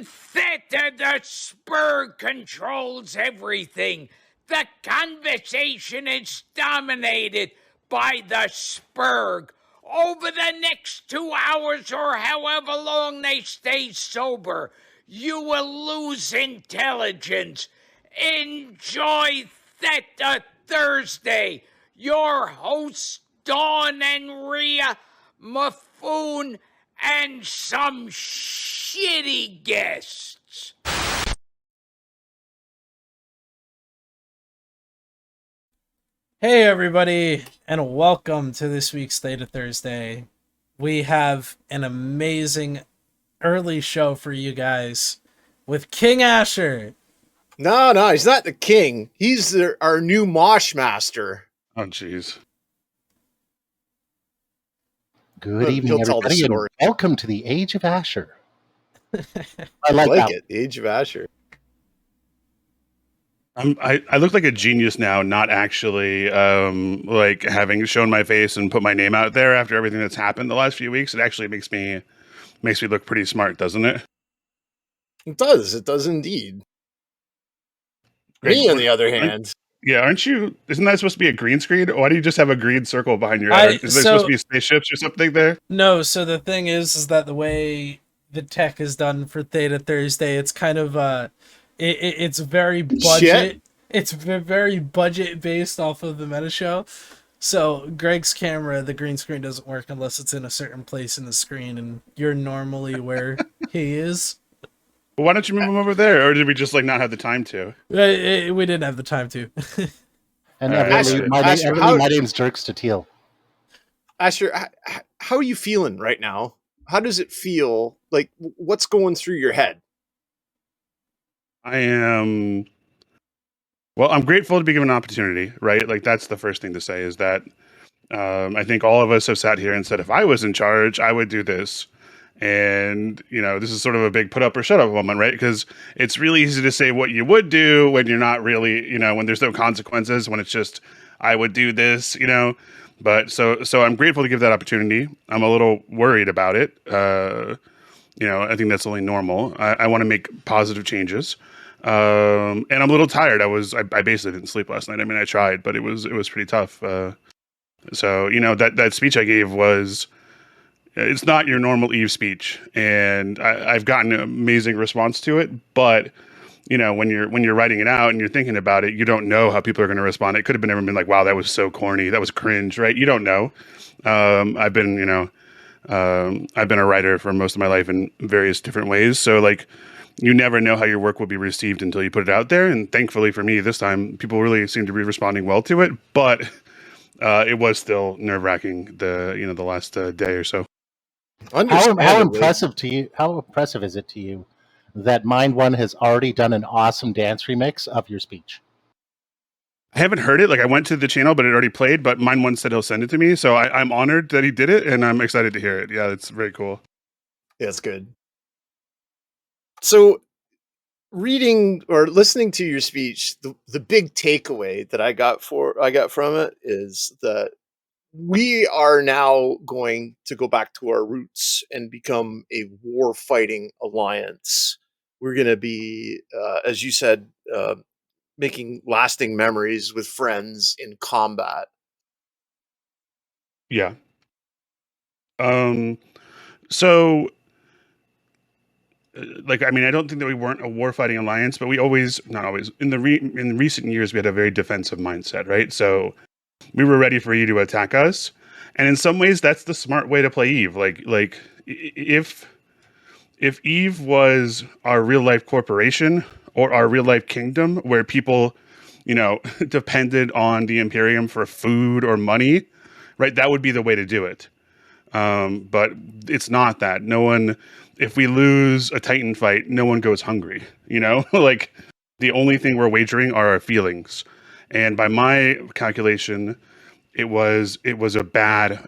In Theta, the spur controls everything. The conversation is dominated by the spurg. Over the next 2 hours or however long they stay sober, you will lose intelligence. Enjoy Theta Thursday. Your hosts, Dawn and Rhea, Mifune, and some shitty guests. Hey everybody, and welcome to this week's Theta Thursday. We have an amazing early show for you guys with King Asher. No, he's not the king. He's our new mosh master. Oh, jeez. Good evening, everybody, and welcome to the Age of Asher. I like it, the Age of Asher. I look like a genius now, not actually like having shown my face and put my name out there after everything that's happened the last few weeks. It actually makes me look pretty smart, doesn't it? It does indeed. Me, on the other hand. Yeah, aren't you? Isn't that supposed to be a green screen? Why do you just have a green circle behind your head? Is there supposed to be spaceships or something there? No, so the thing is that the way the tech is done for Theta Thursday, it's kind of it's very budget. Shit. It's very budget based off of the meta show. So Greg's camera, the green screen doesn't work unless it's in a certain place in the screen, and you're normally where he is. Well, why don't you move him over there, or did we just not have the time to? We didn't have the time to. And Asher, my name's Dirk Stetille. Asher, how are you feeling right now? How does it feel? Like, what's going through your head? I'm grateful to be given an opportunity, right? Like, that's the first thing to say is that I think all of us have sat here and said, if I was in charge, I would do this. And, this is sort of a big put up or shut up moment, right? Because it's really easy to say what you would do when you're not really, when there's no consequences, when it's just, I would do this, But so I'm grateful to give that opportunity. I'm a little worried about it. I think that's only normal. I want to make positive changes. And I'm a little tired. I basically didn't sleep last night. I mean, I tried, but it was pretty tough. So that speech I gave it's not your normal Eve speech, and I've gotten an amazing response to it. But when you're writing it out and you're thinking about it, you don't know how people are going to respond. It could have been like, wow, that was so corny, that was cringe, right? You don't know. I've been a writer for most of my life in various different ways, so you never know how your work will be received until you put it out there. And thankfully for me, this time people really seem to be responding well to it. But it was still nerve-wracking the last day or so. How impressive is it to you that Mind One has already done an awesome dance remix of your speech? I haven't heard it. I went to the channel, but it already played. But Mind One said he'll send it to me, so I'm honored that he did it, and I'm excited to hear it. Yeah, it's very cool. Yeah, it's good. So, reading or listening to your speech, the big takeaway that I got from it is that we are now going to go back to our roots and become a war-fighting alliance. We're going to be, as you said, making lasting memories with friends in combat. Yeah. So, I don't think that we weren't a war-fighting alliance, but we not always, in recent years, we had a very defensive mindset, right? So we were ready for you to attack us. And in some ways, that's the smart way to play Eve. If Eve was our real-life corporation or our real-life kingdom where people, depended on the Imperium for food or money, right? That would be the way to do it. But it's not that. No one, if we lose a Titan fight, no one goes hungry, the only thing we're wagering are our feelings. And by my calculation, it was bad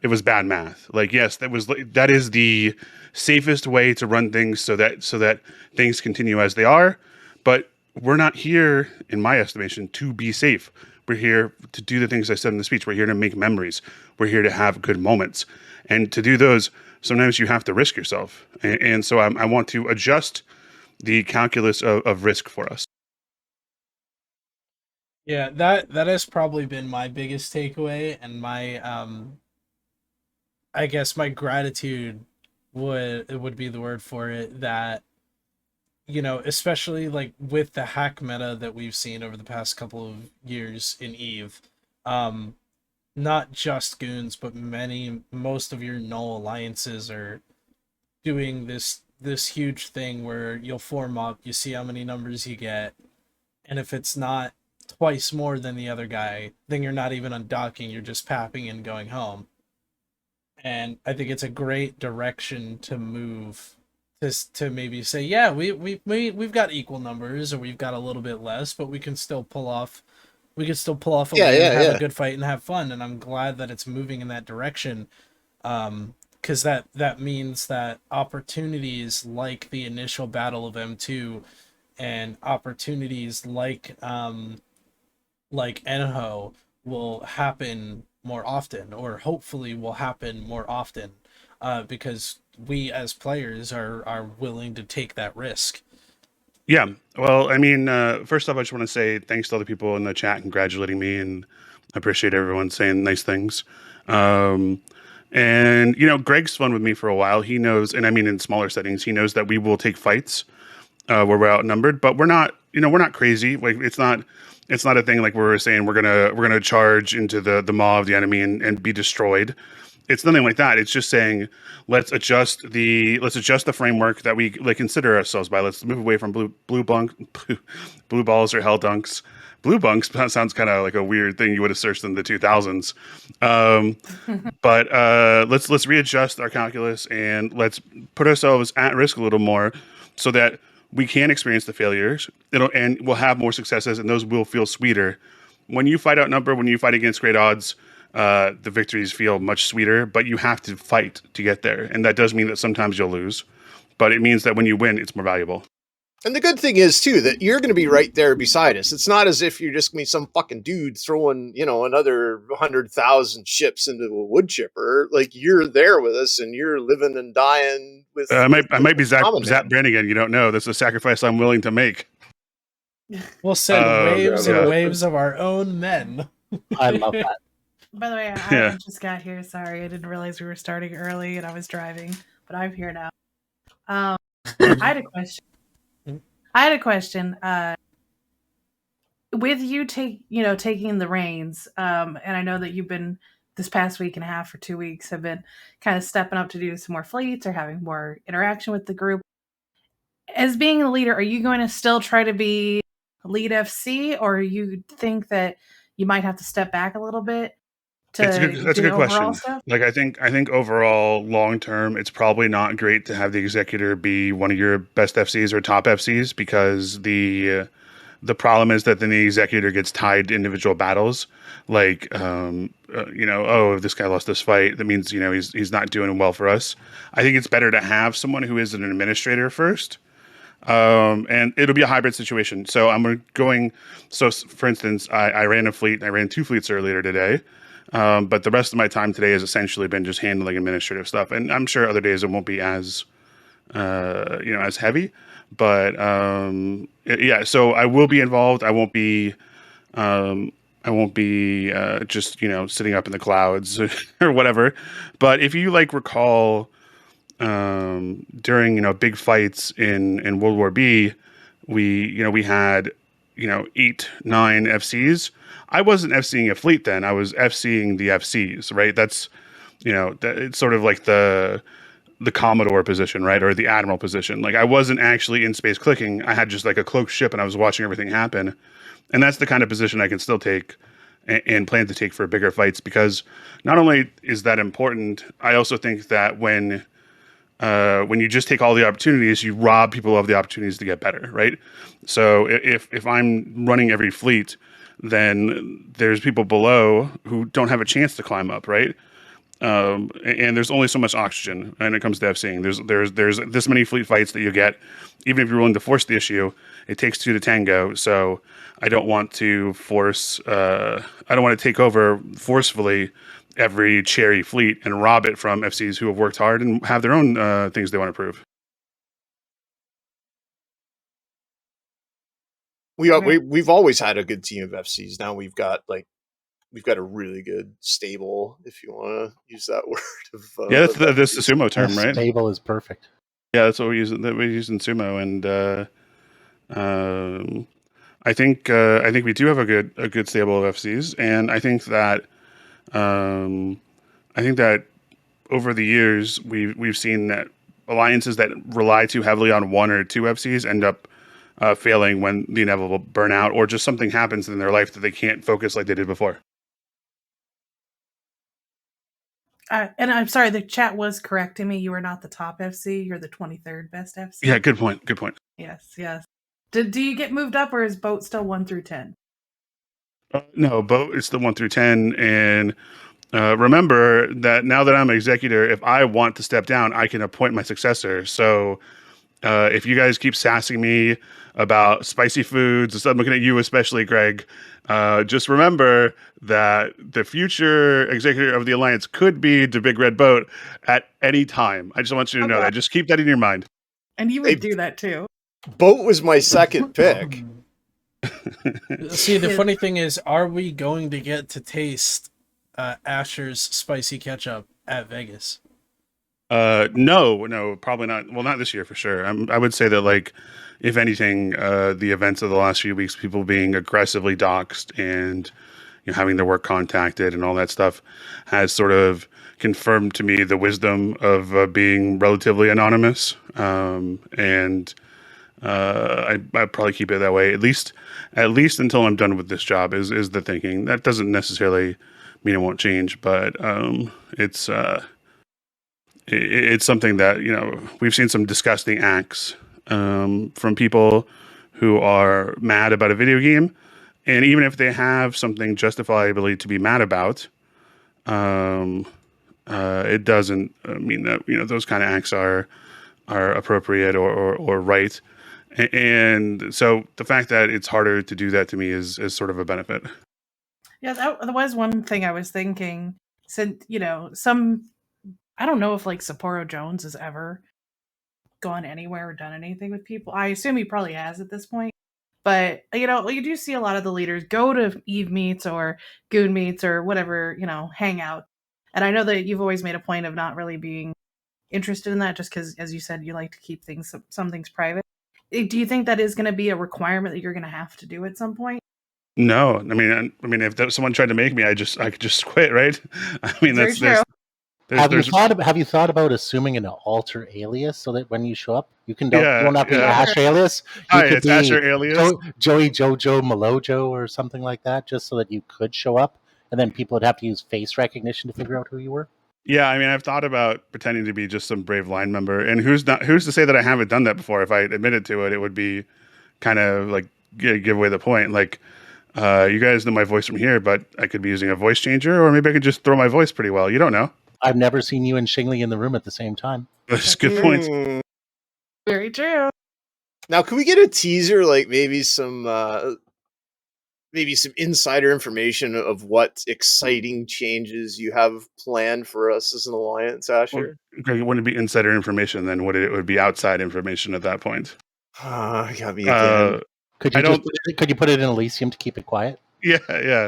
math. Yes, that is the safest way to run things so that things continue as they are. But we're not here, in my estimation, to be safe. We're here to do the things I said in the speech. We're here to make memories. We're here to have good moments. And to do those, sometimes you have to risk yourself. And so I want to adjust the calculus of risk for us. Yeah, that has probably been my biggest takeaway, and my I guess my gratitude would be the word for it, that especially like with the hack meta that we've seen over the past couple of years in Eve, um not just goons, but most of your null alliances are doing this huge thing where you'll form up, you see how many numbers you get, and if it's not twice more than the other guy, then you're not even undocking, you're just papping and going home. And I think it's a great direction to move, to maybe say, yeah, we've got equal numbers, or we've got a little bit less, but we can still pull off a win and have a good fight and have fun. And I'm glad that it's moving in that direction, because that means that opportunities like the initial battle of M2 and opportunities like Enho will happen more often, or hopefully will happen more often, because we as players are willing to take that risk. Yeah. Well, I mean, first off, I just want to say thanks to all the people in the chat congratulating me, and I appreciate everyone saying nice things. And Greg's fun with me for a while. He knows, and I mean in smaller settings, he knows that we will take fights where we're outnumbered, but we're not crazy. Like it's not a thing like where we're saying we're gonna charge into the maw of the enemy and be destroyed. It's nothing like that. It's just saying let's adjust the framework that we consider ourselves by. Let's move away from blue balls or hell dunks. Blue bunks sounds kind of like a weird thing you would have searched in the 2000s. But let's readjust our calculus, and let's put ourselves at risk a little more, so that we can experience the failures. And we'll have more successes, and those will feel sweeter. When you fight outnumbered, when you fight against great odds, the victories feel much sweeter. But you have to fight to get there, and that does mean that sometimes you'll lose. But it means that when you win, it's more valuable. And the good thing is, too, that you're going to be right there beside us. It's not as if you're just going to be some fucking dude throwing, another 100,000 ships into a wood chipper. Like, you're there with us, and you're living and dying with... I might be Zap Brannigan. You don't know. That's a sacrifice I'm willing to make. We'll send waves and waves of our own men. I love that. By the way, I just got here. Sorry, I didn't realize we were starting early and I was driving, but I'm here now. I had a question. With you taking the reins, and I know that you've been this past week and a half or 2 weeks have been kind of stepping up to do some more fleets or having more interaction with the group. As being a leader, are you going to still try to be lead FC, or you think that you might have to step back a little bit? That's a good question. Stuff? Like I think overall, long term, it's probably not great to have the executor be one of your best FCs or top FCs, because the problem is that then the executor gets tied to individual battles. Like, if this guy lost this fight, that means he's not doing well for us. I think it's better to have someone who is an administrator first. And it'll be a hybrid situation. So for instance, I ran a fleet. I ran 2 fleets earlier today. But the rest of my time today has essentially been just handling administrative stuff. And I'm sure other days it won't be as heavy. But so I will be involved. I won't be just sitting up in the clouds or whatever. But if you recall, during big fights in World War B, we had 8, 9 FCs. I wasn't FCing a fleet then. I was FCing the FCs, right? That's it's sort of like the Commodore position, right? Or the Admiral position. Like, I wasn't actually in space clicking. I had just like a cloaked ship and I was watching everything happen. And that's the kind of position I can still take and plan to take for bigger fights, because not only is that important, I also think that when you just take all the opportunities, you rob people of the opportunities to get better, right? So if I'm running every fleet, then there's people below who don't have a chance to climb up, right? And there's only so much oxygen when it comes to FCing. There's this many fleet fights that you get. Even if you're willing to force the issue, it takes 2 to tango. So I don't want to take over forcefully every cherry fleet and rob it from FCs who have worked hard and have their own things they want to prove. We've always had a good team of FCs. Now we've got a really good stable, if you want to use that word. That's the sumo term, right? Stable is perfect. Yeah, that's what we use. That we use in sumo, and I think we do have a good stable of FCs, and I think that over the years we've seen that alliances that rely too heavily on one or two FCs end up failing when the inevitable burnout or just something happens in their life that they can't focus like they did before. And I'm sorry, the chat was correcting me. You are not the top FC. You're the 23rd best FC. Yeah, good point. Yes. Do you get moved up, or is Boat still 1 through 10? No, Boat is the 1 through 10, and remember that now that I'm an executor, if I want to step down, I can appoint my successor. So if you guys keep sassing me about spicy foods, I'm looking at you especially, Greg, just remember that the future executor of the Alliance could be the Big Red Boat at any time. I just want you to know that. Just keep that in your mind. And you would do that too. Boat was my second pick. See, the funny thing is, are we going to get to taste Asher's spicy ketchup at Vegas? No, probably not. Well, not this year for sure. I would say that, like, if anything, the events of the last few weeks, people being aggressively doxxed and having their work contacted and all that stuff, has sort of confirmed to me the wisdom of being relatively anonymous. And I probably keep it that way, at least until I'm done with this job. Is the thinking. That doesn't necessarily mean it won't change, but it's something that we've seen some disgusting acts from people who are mad about a video game, and even if they have something justifiably to be mad about, it doesn't mean that those kind of acts are appropriate or right. And so the fact that it's harder to do that to me is sort of a benefit. Yeah, that was one thing I was thinking. Since I don't know if like Sapporo Jones has ever gone anywhere or done anything with people. I assume he probably has at this point. But you do see a lot of the leaders go to Eve meets or Goon meets or whatever, hang out. And I know that you've always made a point of not really being interested in that, just because, as you said, you like to keep some things private. Do you think that is going to be a requirement that you're going to have to do at some point? No, I mean, if someone tried to make me, I could just quit, right? I mean, that's true. Have you thought about assuming an alter alias so that when you show up, you don't have to be Ash alias. It's Asher alias, Joey Jojo Malojo or something like that, just so that you could show up, and then people would have to use face recognition to figure out who you were. Yeah, I mean, I've thought about pretending to be just some brave line member, and who's to say that I haven't done that before? If I admitted to it, it would be kind of like give away the point. Like, you guys know my voice from here, but I could be using a voice changer, or maybe I could just throw my voice pretty well. You don't know. I've never seen you and Shingli in the room at the same time. That's a good point. Very true. Now, can we get a teaser, like maybe some insider information of what exciting changes you have planned for us as an alliance, Asher? Well, Greg, it wouldn't be insider information then, would it? It would be outside information at that point. Got me again. Could you put it in Elysium to keep it quiet? Yeah.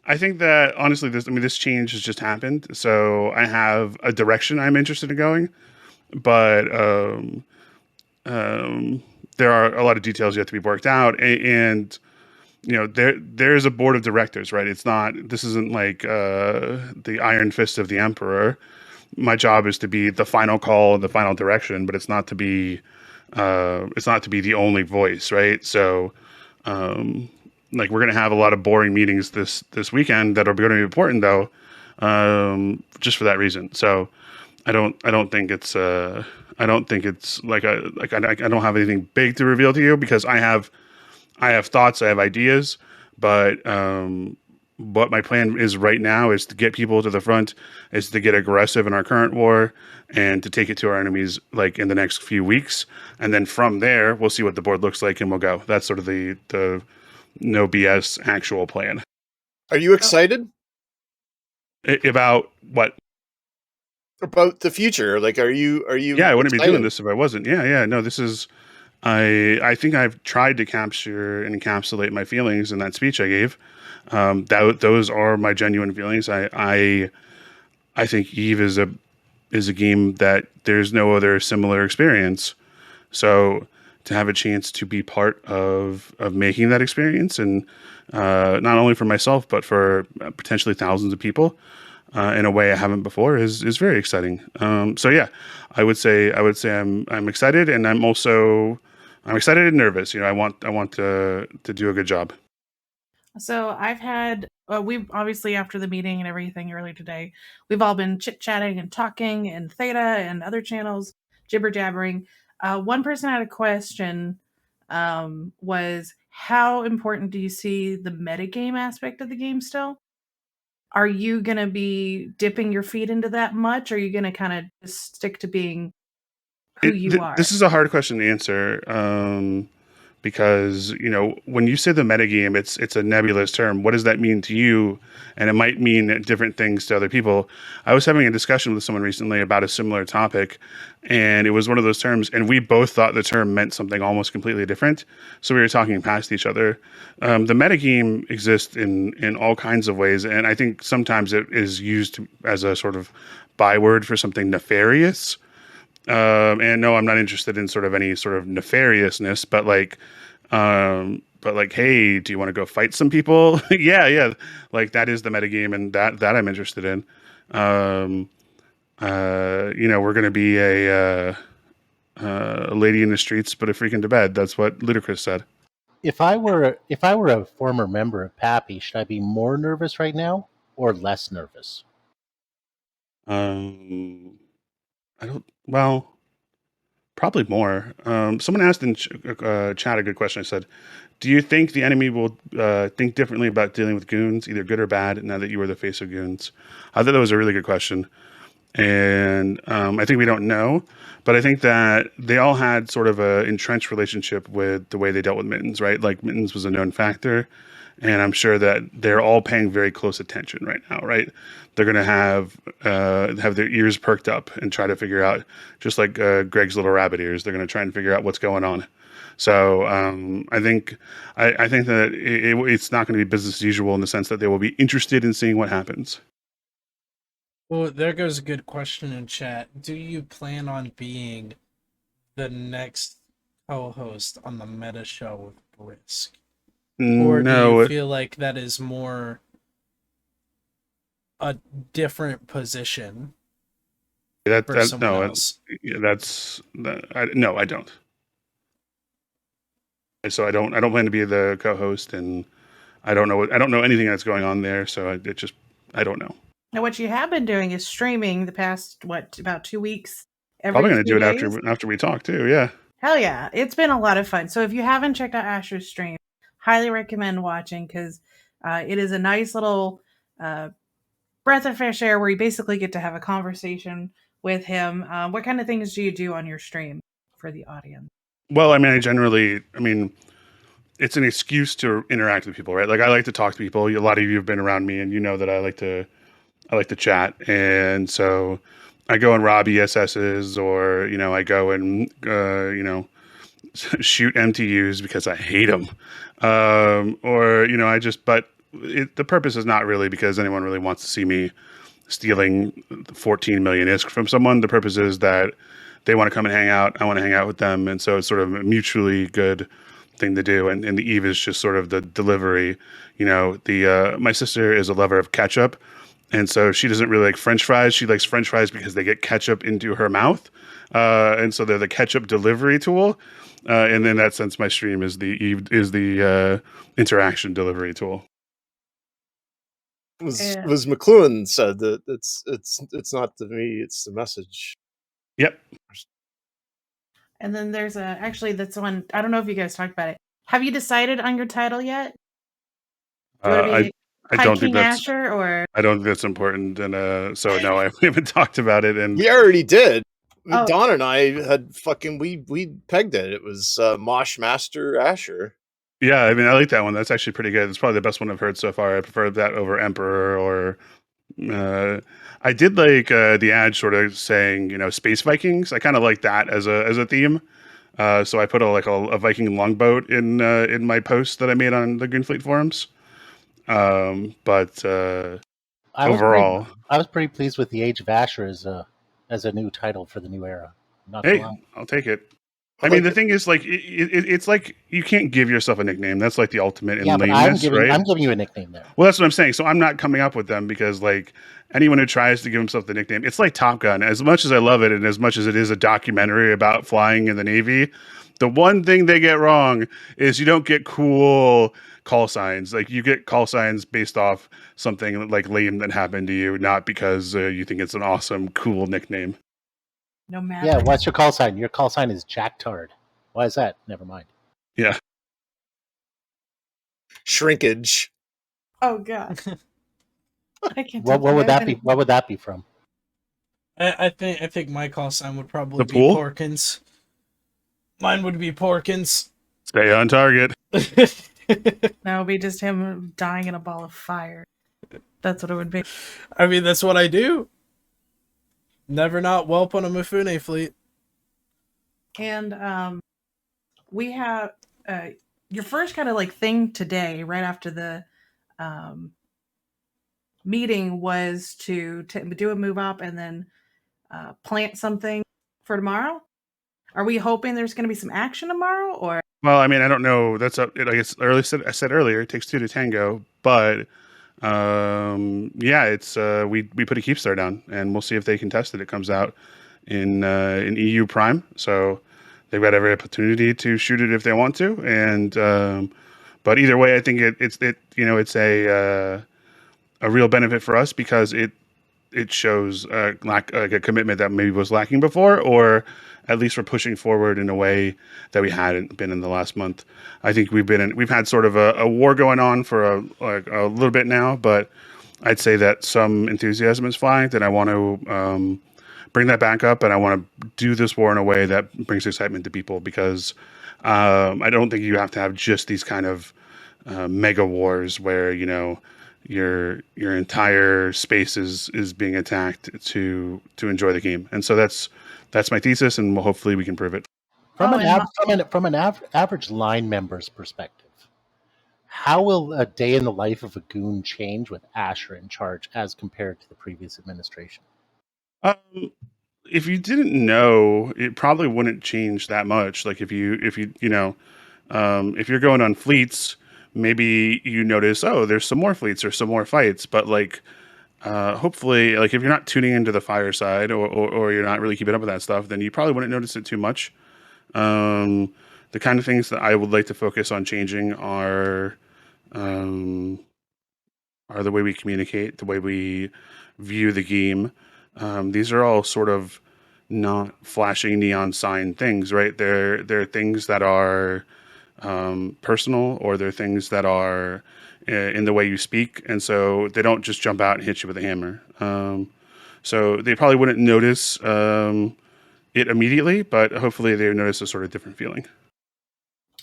I think that honestly, this change has just happened, so I have a direction I'm interested in going, but there are a lot of details yet to be worked out, and there's a board of directors, right? This isn't like the Iron Fist of the Emperor. My job is to be the final call and the final direction, but it's not to be the only voice, right? So. Like, we're going to have a lot of boring meetings this weekend that are going to be important, though, just for that reason. So I don't think it's like I don't have anything big to reveal to you, because I have thoughts, I have ideas, but what my plan is right now is to get people to the front, is to get aggressive in our current war, and to take it to our enemies like in the next few weeks, and then from there we'll see what the board looks like and we'll go. That's sort of the no BS actual plan. Are you excited about what? About the future? Like, are you? Yeah, I wouldn't be doing this if I wasn't. Yeah. No, this is I think I've tried to capture and encapsulate my feelings in that speech I gave. Those are my genuine feelings. I think Eve is a game that there's no other similar experience. So to have a chance to be part of making that experience, and not only for myself but for potentially thousands of people in a way I haven't before, is very exciting. So yeah, I would say I'm excited, and I'm excited and nervous. I want to do a good job. So I've had, we've obviously after the meeting and everything earlier today, we've all been chit chatting and talking in Theta and other channels, jibber jabbering. One person had a question, was how important do you see the metagame aspect of the game still? Are you going to be dipping your feet into that much? Or are you going to kind of just stick to being who you are? This is a hard question to answer. Because when you say the metagame, it's a nebulous term. What does that mean to you? And it might mean different things to other people. I was having a discussion with someone recently about a similar topic, and it was one of those terms, and we both thought the term meant something almost completely different. So we were talking past each other. The metagame exists in all kinds of ways, and I think sometimes it is used as a sort of byword for something nefarious. And no, I'm not interested in sort of any sort of nefariousness, but like, hey, do you want to go fight some people? Yeah. Like that is the metagame, and that I'm interested in. We're going to be a lady in the streets, but a freak into bed. That's what Ludacris said. If I were a former member of Pappy, should I be more nervous right now or less nervous? I don't. Well, probably more. Someone asked in chat a good question. I said, do you think the enemy will think differently about dealing with goons, either good or bad, now that you are the face of goons? I thought that was a really good question. And I think we don't know, but I think that they all had sort of a entrenched relationship with the way they dealt with Mittens, right? Like Mittens was a known factor. And I'm sure that they're all paying very close attention right now, right? They're going to have their ears perked up and try to figure out, just like Greg's little rabbit ears. They're going to try and figure out what's going on. So I think that it's not going to be business as usual in the sense that they will be interested in seeing what happens. Well, there goes a good question in chat. Do you plan on being the next co-host on the Meta Show with Brisk? Or do you feel like that is more a different position for someone else? No, I don't. So I don't plan to be the co-host, and I don't know anything that's going on there. So I don't know. Now, what you have been doing is streaming the past, about 2 weeks. Probably going to do it after we talk too. Yeah. Hell yeah. It's been a lot of fun. So if you haven't checked out Asher's stream, highly recommend watching, because it is a nice little breath of fresh air where you basically get to have a conversation with him. What kind of things do you do on your stream for the audience? Well, it's an excuse to interact with people, right? Like I like to talk to people. A lot of you have been around me, and you know that I like to chat. And so I go and rob ESSs, or, I go and, shoot MTUs because I hate them. The purpose is not really because anyone really wants to see me stealing 14 million ISK from someone. The purpose is that they want to come and hang out. I want to hang out with them. And so it's sort of a mutually good thing to do. And the Eve is just sort of the delivery. My sister is a lover of ketchup. And so she doesn't really like French fries. She likes French fries because they get ketchup into her mouth. And so they're the ketchup delivery tool. And in that sense, my stream is the interaction delivery tool. Was McLuhan said that it's not the me, it's the message. Yep. And then there's that's one, I don't know if you guys talked about it. Have you decided on your title yet? Do you want to be I don't think that's Asher, or I don't think that's important, and so no, we haven't talked about it. And we already did. Don and I had we pegged it. It was Mosh Master Asher. Yeah, I like that one. That's actually pretty good. It's probably the best one I've heard so far. I prefer that over Emperor, or I did like the ad sort of saying, Space Vikings. I kind of like that as a theme. So I put a Viking longboat in my post that I made on the Greenfleet forums. But overall, I was pretty pleased with the Age of Asher as a new title for the new era. Not gonna hey, lie. I'll take it. I I mean, like the it. thing is, like, it's like you can't give yourself a nickname. That's like the ultimate in Yeah, but lameness, right? I'm giving you a nickname there. Well, that's what I'm saying. So I'm not coming up with them because, like, anyone who tries to give himself the nickname, it's like Top Gun. As much as I love it, and as much as it is a documentary about flying in the Navy, the one thing they get wrong is you don't get cool call signs. Like, you get call signs based off something like lame that happened to you, not because you think it's an awesome, cool nickname. No matter. Yeah, what's your call sign? Your call sign is Jack Tard. Why is that? Never mind. Yeah. Shrinkage. Oh god. I can't. What would that be? What would that be from? I think my call sign would probably The be pool? Porkins. Mine would be Porkins. Stay on target. That would be just him dying in a ball of fire. That's what it would be. I mean, that's what I do. Never not whelp on a Mifune fleet. And we have your first kind of like thing today, right after the meeting, was to do a move up and then plant something for tomorrow. Are we hoping there's going to be some action tomorrow, or? Well, I mean, I don't know. That's up. Like I said earlier, it takes two to tango. But yeah, it's we put a keep star down, and we'll see if they contest it. It comes out in EU Prime, so they've got every opportunity to shoot it if they want to. And but either way, I think it's a real benefit for us because it shows like a commitment that maybe was lacking before, or at least we're pushing forward in a way that we hadn't been in the last month. I think we've had sort of a war going on for a little bit now, but I'd say that some enthusiasm is flagged, and I want to bring that back up, and I want to do this war in a way that brings excitement to people because I don't think you have to have just these kind of mega wars where your entire space is being attacked to enjoy the game. And so that's my thesis, and hopefully we can prove it. From an average line member's perspective, how will a day in the life of a goon change with Asher in charge as compared to the previous administration? If you didn't know, it probably wouldn't change that much. Like if you're going on fleets, maybe you notice, oh, there's some more fleets or some more fights, but like hopefully, like if you're not tuning into the Fireside or you're not really keeping up with that stuff, then you probably wouldn't notice it too much. The kind of things that I would like to focus on changing are the way we communicate, the way we view the game. These are all sort of not flashing neon sign things, right? They're things that are personal, or they're things that are in the way you speak, and so they don't just jump out and hit you with a hammer. So they probably wouldn't notice it immediately, but hopefully they would notice a sort of different feeling.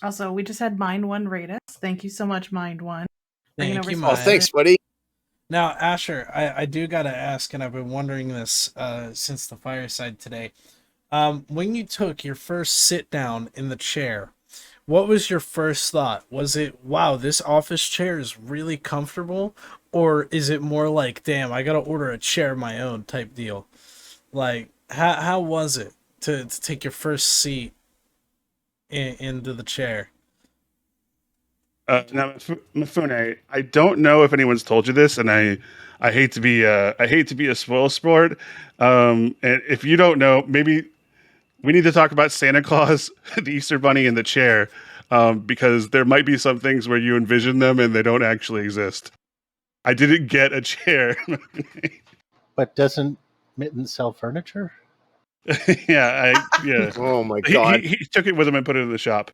Also, we just had Mind One rate us. Thank you so much, Mind One. Thank you, Oh, thanks, buddy. Now, Asher, I do gotta ask, and I've been wondering this since the Fireside today. When you took your first sit down in the chair, what was your first thought? Was it, wow, this office chair is really comfortable? Or is it more like, damn, I gotta order a chair of my own type deal? Like, how was it to take your first seat into the chair? Now, Mifune, I don't know if anyone's told you this, and I hate to be a spoil sport. And if you don't know, maybe we need to talk about Santa Claus, the Easter Bunny, and the chair, because there might be some things where you envision them and they don't actually exist. I didn't get a chair. But doesn't Mitten sell furniture? Yeah. Oh my god. He took it with him and put it in the shop.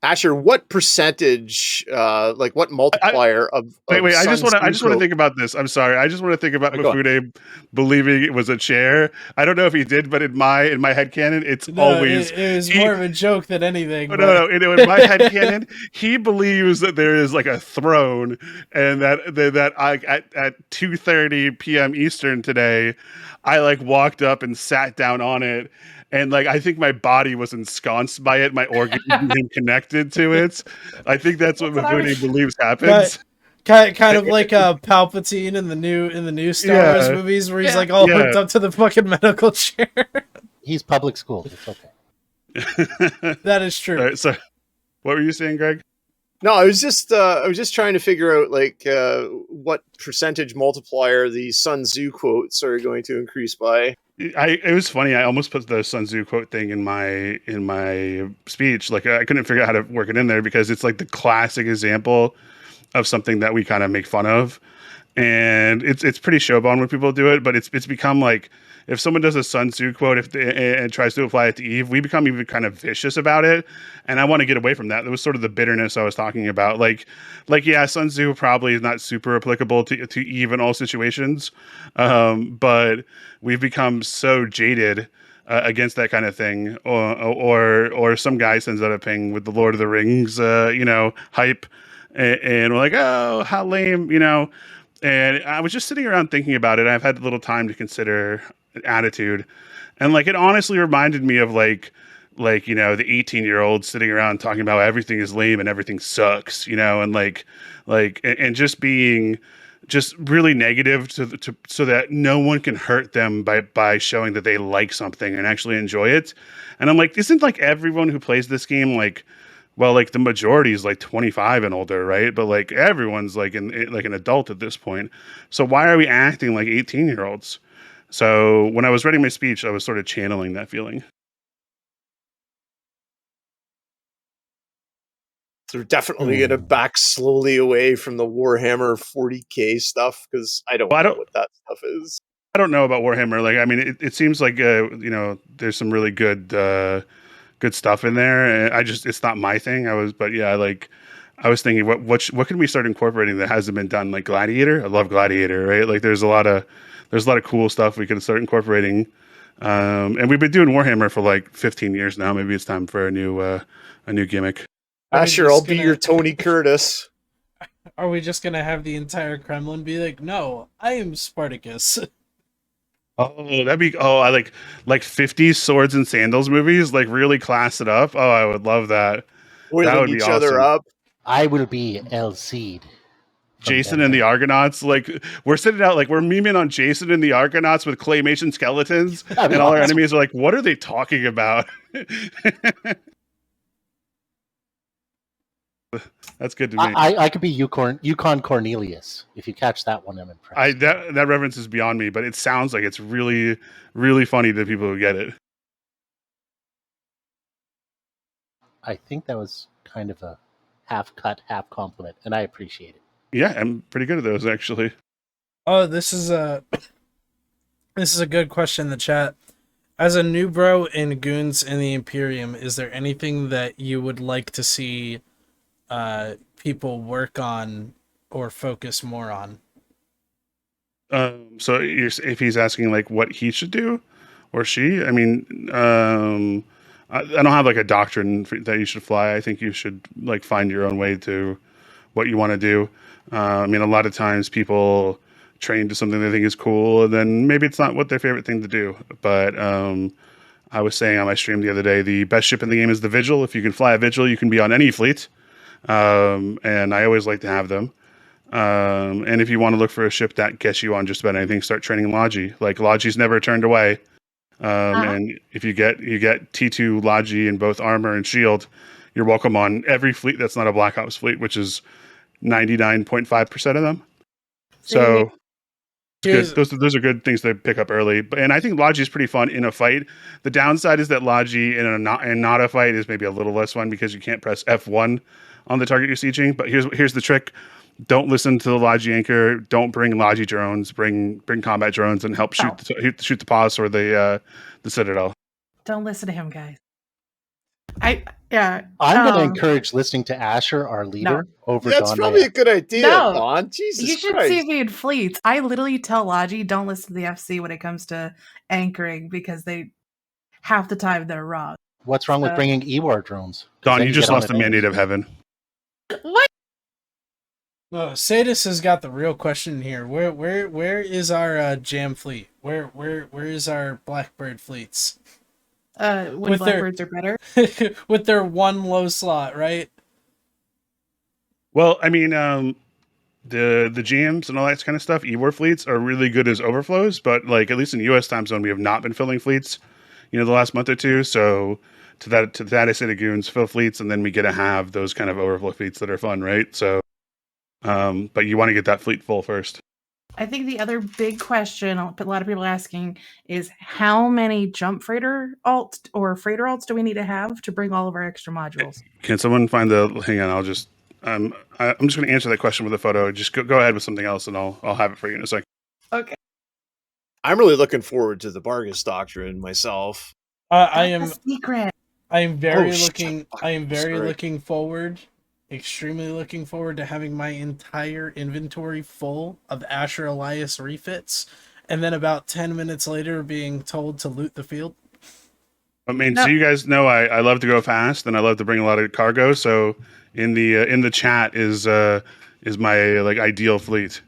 Asher, what percentage, like what multiplier of wait, I just want Sun's to think about this. I'm sorry. I just want to think about Mifune believing it was a chair. I don't know if he did, but in my headcanon, it's always... It was more of a joke than anything. No. In my headcanon, he believes that there is like a throne, and that I, at 2:30 p.m. Eastern today, I like walked up and sat down on it, and like I think my body was ensconced by it. My organs became connected to it. I think that's what That's what I Mifune was- believes happens. Kind of like Palpatine in the new Star Wars Yeah. movies, where he's Yeah. like all Yeah. hooked up to the fucking medical chair. He's public schooled. It's okay. That is true. So, what were you saying, Greg? No, I was just trying to figure out like what percentage multiplier the Sun Tzu quotes are going to increase by. It was funny. I almost put the Sun Tzu quote thing in my speech. Like I couldn't figure out how to work it in there because it's like the classic example of something that we kind of make fun of, and it's pretty showbound when people do it. But it's become like if someone does a Sun Tzu quote and tries to apply it to Eve, we become even kind of vicious about it. And I want to get away from that. That was sort of the bitterness I was talking about. Like yeah, Sun Tzu probably is not super applicable to Eve in all situations, but we've become so jaded against that kind of thing. Or some guy sends out a ping with the Lord of the Rings, hype, and we're like, oh, how lame, And I was just sitting around thinking about it. I've had a little time to consider attitude, and like it honestly reminded me of like the 18-year-old sitting around talking about how everything is lame and everything sucks, and and just being just really negative to so that no one can hurt them by showing that they like something and actually enjoy it. And I'm like, isn't like everyone who plays this game like, well, like the majority is like 25 and older, right? But like everyone's like an adult at this point. So why are we acting like 18-year-olds? So when I was writing my speech, I was sort of channeling that feeling. They're definitely going to back slowly away from the Warhammer 40K stuff because I don't know what that stuff is. I don't know about Warhammer. Like, I mean, it seems like there's some really good stuff in there. And it's not my thing. I was thinking, what can we start incorporating that hasn't been done? Like Gladiator. I love Gladiator, right? Like, there's a lot of cool stuff we can start incorporating. And we've been doing Warhammer for like 15 years now. Maybe it's time for a new gimmick. Asher, I'll be your Tony Curtis. Are we just gonna have the entire Kremlin be like, no, I am Spartacus? Oh, I like 50s swords and sandals movies, like really class it up. Oh, I would love that. Oiling That would be each awesome. other up. I will be El Cid. Jason and the Argonauts, like we're sitting out, like we're memeing on Jason and the Argonauts with claymation skeletons, and all our enemies are like, "What are they talking about?" That's good to me. I could be Yukon Cornelius. If you catch that one, I'm impressed. That reference is beyond me, but it sounds like it's really, really funny to people who get it. I think that was kind of a half cut, half compliment, and I appreciate it. Yeah, I'm pretty good at those actually. Oh, this is a good question in the chat. As a new bro in Goons in the Imperium, is there anything that you would like to see people work on or focus more on? So if he's asking like what he should do or she, I mean, I don't have like a doctrine that you should fly. I think you should like find your own way to what you want to do. I mean, a lot of times people train to something they think is cool, and then maybe it's not what their favorite thing to do. But I was saying on my stream the other day, the best ship in the game is the Vigil. If you can fly a Vigil, you can be on any fleet. And I always like to have them. And if you want to look for a ship that gets you on just about anything, start training Logi. Like Logi's never turned away. And if you get T2 Logi in both armor and shield, you're welcome on every fleet that's not a Black Ops fleet, which is 99.5% of them. So those are good things to pick up early. And I think Logi is pretty fun in a fight. The downside is that Logi in not a fight is maybe a little less fun because you can't press F1 on the target you're sieging. But here's the trick. Don't listen to the Logi anchor. Don't bring Logi drones. Bring combat drones and help shoot the pause or the Citadel. Don't listen to him, guys. I'm going to encourage listening to Asher, our leader, over That's Don probably Maya. a good idea, Don. Jesus you should Christ. see me in fleets. I literally tell Logi, don't listen to the FC when it comes to anchoring because they half the time they're wrong. What's wrong with bringing EWAR drones? Don, you just lost the mandate of heaven. What? Oh, Sadis has got the real question here. Where is our jam fleet? Where is our Blackbird fleets? When With their- Blackbirds are better. with their one low slot, right? Well, I mean, the GMs and all that kind of stuff, EWAR fleets are really good as overflows, but like at least in the US time zone, we have not been filling fleets, the last month or two. So to that I say the goons fill fleets, and then we get to have those kind of overflow fleets that are fun, right? So, but you want to get that fleet full first. I think the other big question a lot of people asking is how many jump freighter alts or freighter alts do we need to have to bring all of our extra modules? Can someone find the? Hang on, I'm just going to answer that question with a photo. Just go ahead with something else, and I'll have it for you in a second. Okay. I'm really looking forward to the Bargus Doctrine myself. I am That's a secret. I am very shit. Sorry. looking forward, extremely looking forward to having my entire inventory full of Asher Elias refits, and then about 10 minutes later being told to loot the field. I mean, No. so you guys know I love to go fast, and I love to bring a lot of cargo. So in the chat is my like ideal fleet.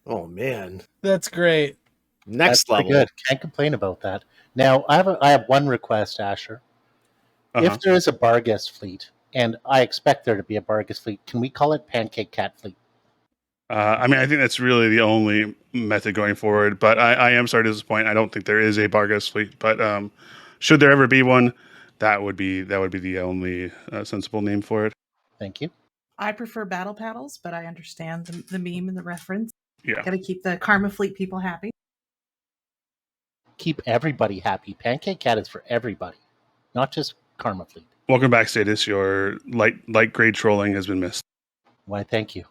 Oh man, That's great. next That's pretty level. good. Can't complain about that. Now, I have one request, Asher. Uh-huh. If there is a Bargus fleet, and I expect there to be a Bargus fleet, can we call it Pancake Cat Fleet? I mean, I think that's really the only method going forward. But I am sorry to disappoint. I don't think there is a Bargus fleet. But should there ever be one, that would be the only sensible name for it. Thank you. I prefer battle paddles, but I understand the meme and the reference. Yeah. Got to keep the Karma Fleet people happy. Keep everybody happy. Pancake Cat is for everybody, not just Karma Fleet. Welcome back, Status. Your light grade trolling has been missed. Why, thank you.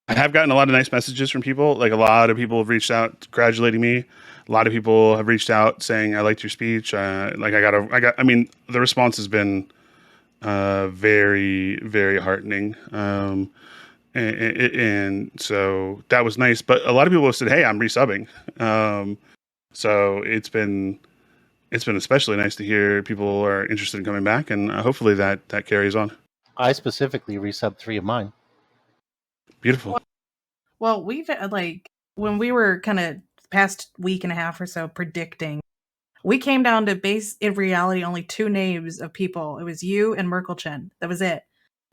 I have gotten a lot of nice messages from people. Like a lot of people have reached out congratulating me. A lot of people have reached out saying I liked your speech. I mean, the response has been very, very heartening. And so that was nice. But a lot of people have said, "Hey, I'm resubbing." So it's been especially nice to hear people are interested in coming back, and hopefully that carries on. I specifically resubbed 3 of mine. Beautiful. Well, we've like when we were kind of past week and a half or so predicting, we came down to base in reality only 2 names of people. It was you and Merkelchen. That was it.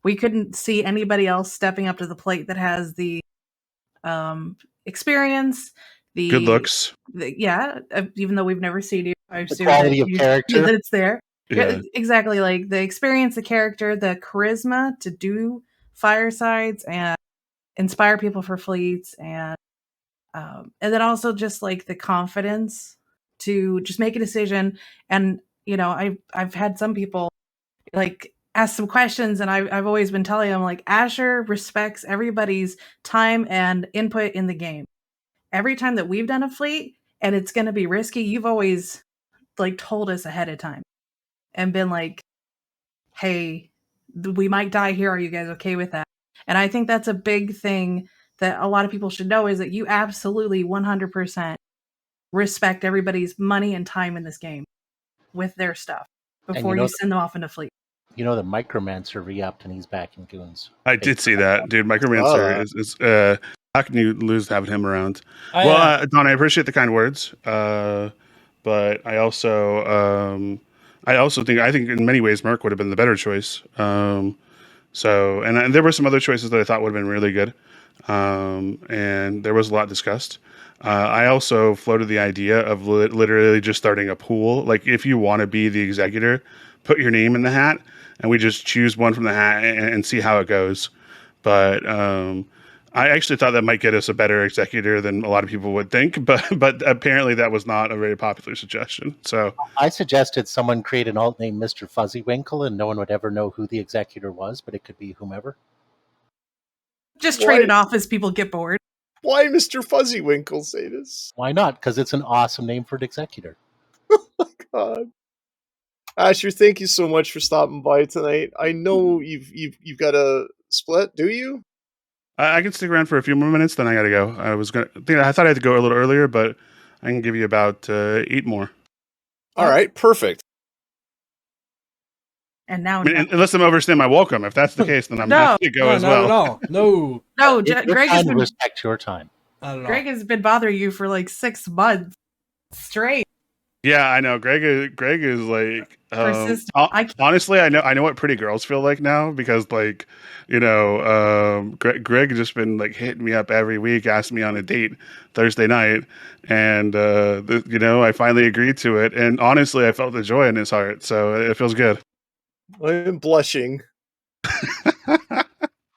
We couldn't see anybody else stepping up to the plate that has the experience, the Good looks. Even though we've never seen you, I assume quality of that character. that it's there. Yeah. Exactly, like the experience, the character, the charisma to do firesides and inspire people for fleets, and then also just like the confidence to just make a decision. And I've had some people like ask some questions, and I've always been telling them like Asher respects everybody's time and input in the game. Every time that we've done a fleet and it's going to be risky, you've always like told us ahead of time and been like, hey, we might die here. Are you guys okay with that? And I think that's a big thing that a lot of people should know, is that you absolutely 100% respect everybody's money and time in this game with their stuff before you send them off into fleet. You know, the Micromancer re-upped and he's back in Goons. I did see that, dude. Micromancer is how can you lose having him around? Don, I appreciate the kind words, but I also think in many ways Merc would have been the better choice. And there were some other choices that I thought would have been really good, and there was a lot discussed. I also floated the idea of literally just starting a pool. Like, if you want to be the executor, put your name in the hat, and we just choose one from the hat and see how it goes. But I actually thought that might get us a better executor than a lot of people would think. But apparently that was not a very popular suggestion. So I suggested someone create an alt named Mr. Fuzzywinkle, and no one would ever know who the executor was, but it could be whomever. Just trade it off as people get bored. Why Mr. Fuzzywinkle, Sadis? Why not? Because it's an awesome name for an executor. Oh my god. Asher, thank you so much for stopping by tonight. I know you've got a split, do you? I can stick around for a few more minutes, then I gotta go. I thought I had to go a little earlier, but I can give you about 8 more. All right, perfect. And now, unless I'm overstaying my welcome, if that's the case, then I'm happy to go as well. No, Greg has been respect your time. I don't know. Greg has been bothering you for like 6 months straight. Yeah, I know. Greg is like Persistent. honestly, I know what pretty girls feel like now because like, Greg has just been like hitting me up every week, asking me on a date Thursday night, and I finally agreed to it, and honestly, I felt the joy in his heart, so it feels good. I'm blushing.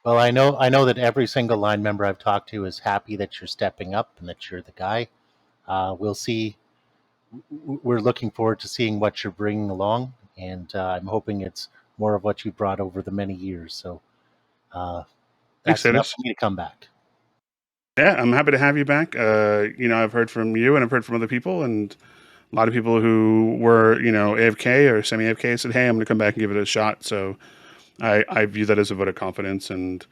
Well, I know that every single line member I've talked to is happy that you're stepping up and that you're the guy. We'll see. We're looking forward to seeing what you're bringing along, and I'm hoping it's more of what you brought over the many years. So that's enough for me to come back. Yeah, I'm happy to have you back. I've heard from you and I've heard from other people, and a lot of people who were, AFK or semi-AFK said, hey, I'm going to come back and give it a shot. So I view that as a vote of confidence, and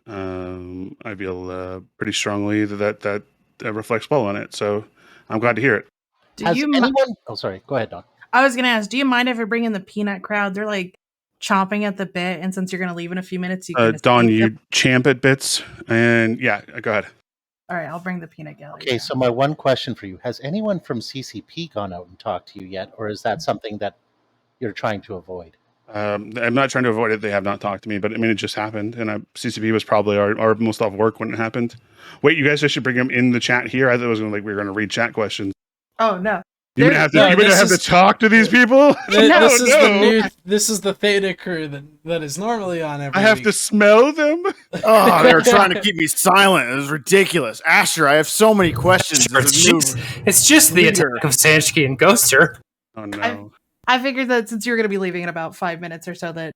I feel pretty strongly that reflects well on it. So I'm glad to hear it. Oh, sorry. Go ahead, Don. I was going to ask, do you mind if I bring in the peanut crowd? They're like chomping at the bit, and since you're going to leave in a few minutes, you can Don, you champ at bits, and yeah, go ahead. All right, I'll bring the peanut gallery. Okay, so my one question for you, has anyone from CCP gone out and talked to you yet, or is that something that you're trying to avoid? I'm not trying to avoid it. They have not talked to me, but I mean, it just happened, and CCP was probably our most off work when it happened. Wait, you guys just should bring them in the chat here. I thought it was we were going to read chat questions. Oh no. You're gonna have to talk to these people. This is the Theta crew that is normally on every. I have to smell them. Oh, they were trying to keep me silent. It was ridiculous. Asher, I have so many questions. It's just the attack of Sanchki and Ghoster. Oh no. I figured that since you're going to be leaving in about 5 minutes or so, that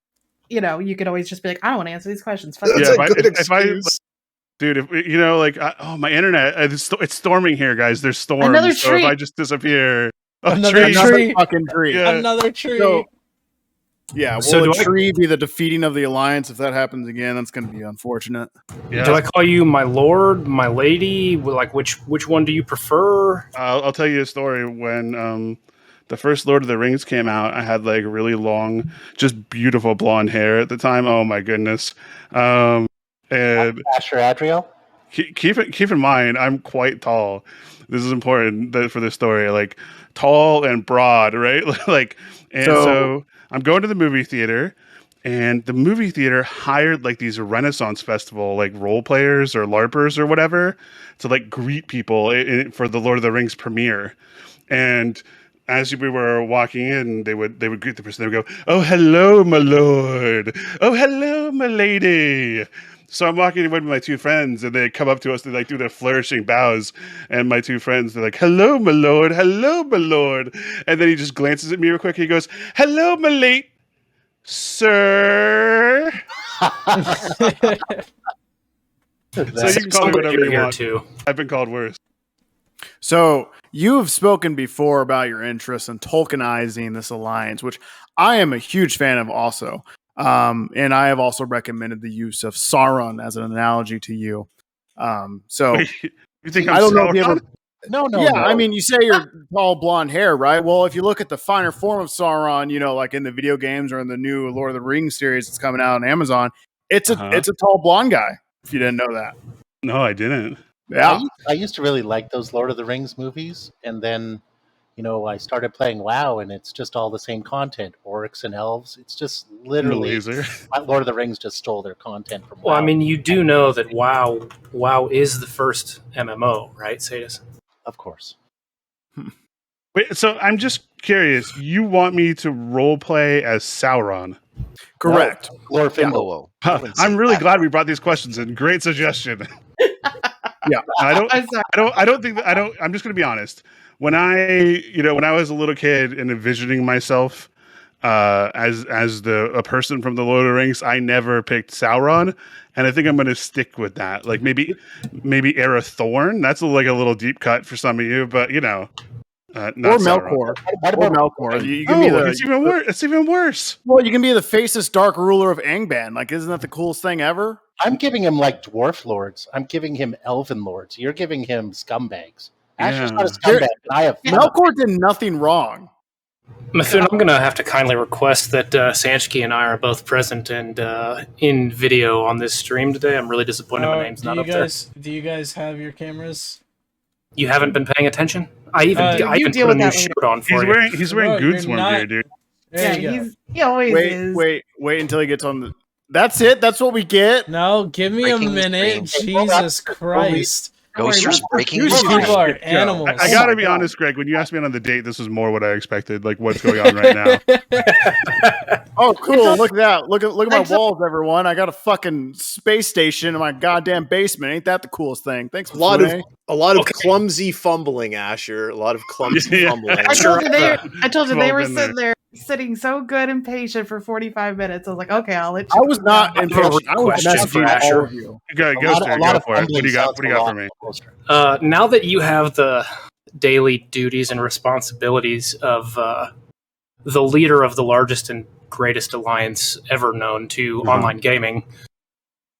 you could always just be like, I don't want to answer these questions. Dude, my internet, it's storming here, guys. There's storms. Another tree. So if I just disappear, another fucking tree. Yeah. Another tree. So will a tree be the defeating of the alliance? If that happens again, that's going to be unfortunate. Yeah. Do I call you my lord, my lady? Like, which one do you prefer? I'll tell you a story. When the first Lord of the Rings came out, I had like really long, just beautiful blonde hair at the time. Oh my goodness. And Asher Adriel? Keep in mind, I'm quite tall. This is important for this story. Like tall and broad, right? So I'm going to the movie theater, and the movie theater hired like these Renaissance Festival like role players or LARPers or whatever to like greet people for the Lord of the Rings premiere. And as we were walking in, they would greet the person. They would go, "Oh, hello, my lord. Oh, hello, my lady." So I'm walking with my two friends, and they come up to us. They like do their flourishing bows, and my two friends, they're like, "Hello, my lord. Hello, my lord." And then he just glances at me real quick. He goes, "Hello, my late sir." So you can call me whatever you want. Too. I've been called worse. So you've spoken before about your interest in Tolkienizing this alliance, which I am a huge fan of also. And I have also recommended the use of Sauron as an analogy to you. So wait, you think I don't know if you ever. No. I mean, you say you're tall blonde hair, right? Well, if you look at the finer form of Sauron, like in the video games or in the new Lord of the Rings series that's coming out on Amazon, it's a tall blonde guy. If you didn't know that. No, I didn't. Yeah, I used to really like those Lord of the Rings movies, and then I started playing WoW, and it's just all the same content, orcs and elves. It's just literally Lord of the Rings just stole their content from WoW. Well, I mean, you do know that WoW is the first MMO, right, Sadis? Of course. Wait, so I'm just curious. You want me to role play as Sauron? Correct. Glorfindel. I'm really glad we brought these questions in. Great suggestion. Yeah, I don't think that I'm just going to be honest. When I was a little kid and envisioning myself as a person from the Lord of the Rings, I never picked Sauron, and I think I'm going to stick with that. Like maybe Arathorn. That's like a little deep cut for some of you, but not or Melkor. Melkor. You can be it's even worse. It's even worse. Well, you can be the faceless dark ruler of Angband. Like, isn't that the coolest thing ever? I'm giving him like dwarf lords. I'm giving him elven lords. You're giving him scumbags. Asher's not a scumbag. I have Melkor did nothing wrong. Mifune, I'm going to have to kindly request that Sanchki and I are both present and in video on this stream today. I'm really disappointed my name's not up there. Do you guys have your cameras? You haven't been paying attention? I even You deal put a with new that shirt later. on for you. He's wearing No, Goon you're Swarm not. gear, dude. There you go. He always is. Wait until he gets on the. That's it. That's what we get. No, give me Breaking a the minute. screen. Jesus Christ. Ghosters breaking These the people screen. are animals. I gotta be honest, Greg. When you asked me on the date, this was more what I expected. Like what's going on right now. Oh, cool! Look at that. Look at my walls, everyone. I got a fucking space station in my goddamn basement. Ain't that the coolest thing? Thanks, A lot of Mifune. clumsy fumbling, Asher. A lot of clumsy fumbling. I told you they were been there. sitting there sitting so good and patient for 45 minutes. I was like, okay, I'll let you. I was not I have a impatient. I was question messaging for all Asher. of you. Go, A Ghoster, lot go of for it. What do fumbling you got? sounds What do you a got lot for me? closer. Now that you have the daily duties and responsibilities of the leader of the largest and greatest alliance ever known to online gaming,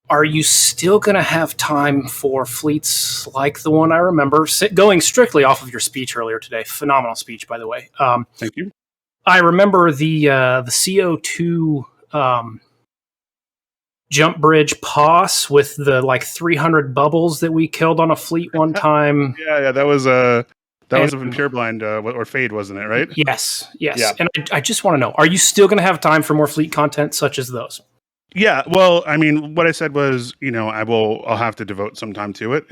are you still going to have time for fleets like the one I remember? Going strictly off of your speech earlier today, phenomenal speech, by the way. Thank you. I remember the CO2 jump bridge POS with the like 300 bubbles that we killed on a fleet one time. Yeah, that was a Pure Blind or Fade, wasn't it? Right? Yes. Yeah. And I just want to know: are you still going to have time for more fleet content such as those? Yeah. Well, I mean, what I said was, I'll have to devote some time to it.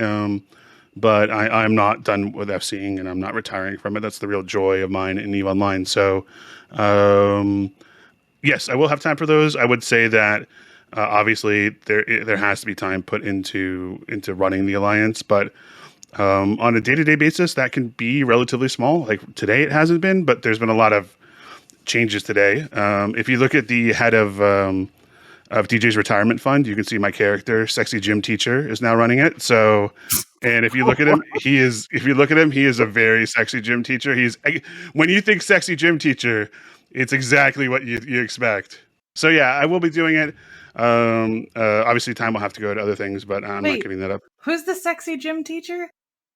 But I'm not done with FCing and I'm not retiring from it. That's the real joy of mine in EVE Online. So, yes, I will have time for those. I would say that obviously there has to be time put into running the alliance, but on a day-to-day basis, that can be relatively small. Like today, it hasn't been, but there's been a lot of changes today. If you look at the head of DJ's retirement fund, you can see my character, Sexy Gym Teacher, is now running it. So, and if you look at him, he is a very sexy gym teacher. When you think sexy gym teacher, it's exactly what you expect. So yeah, I will be doing it. Obviously time will have to go to other things, but I'm not giving that up. Who's the sexy gym teacher?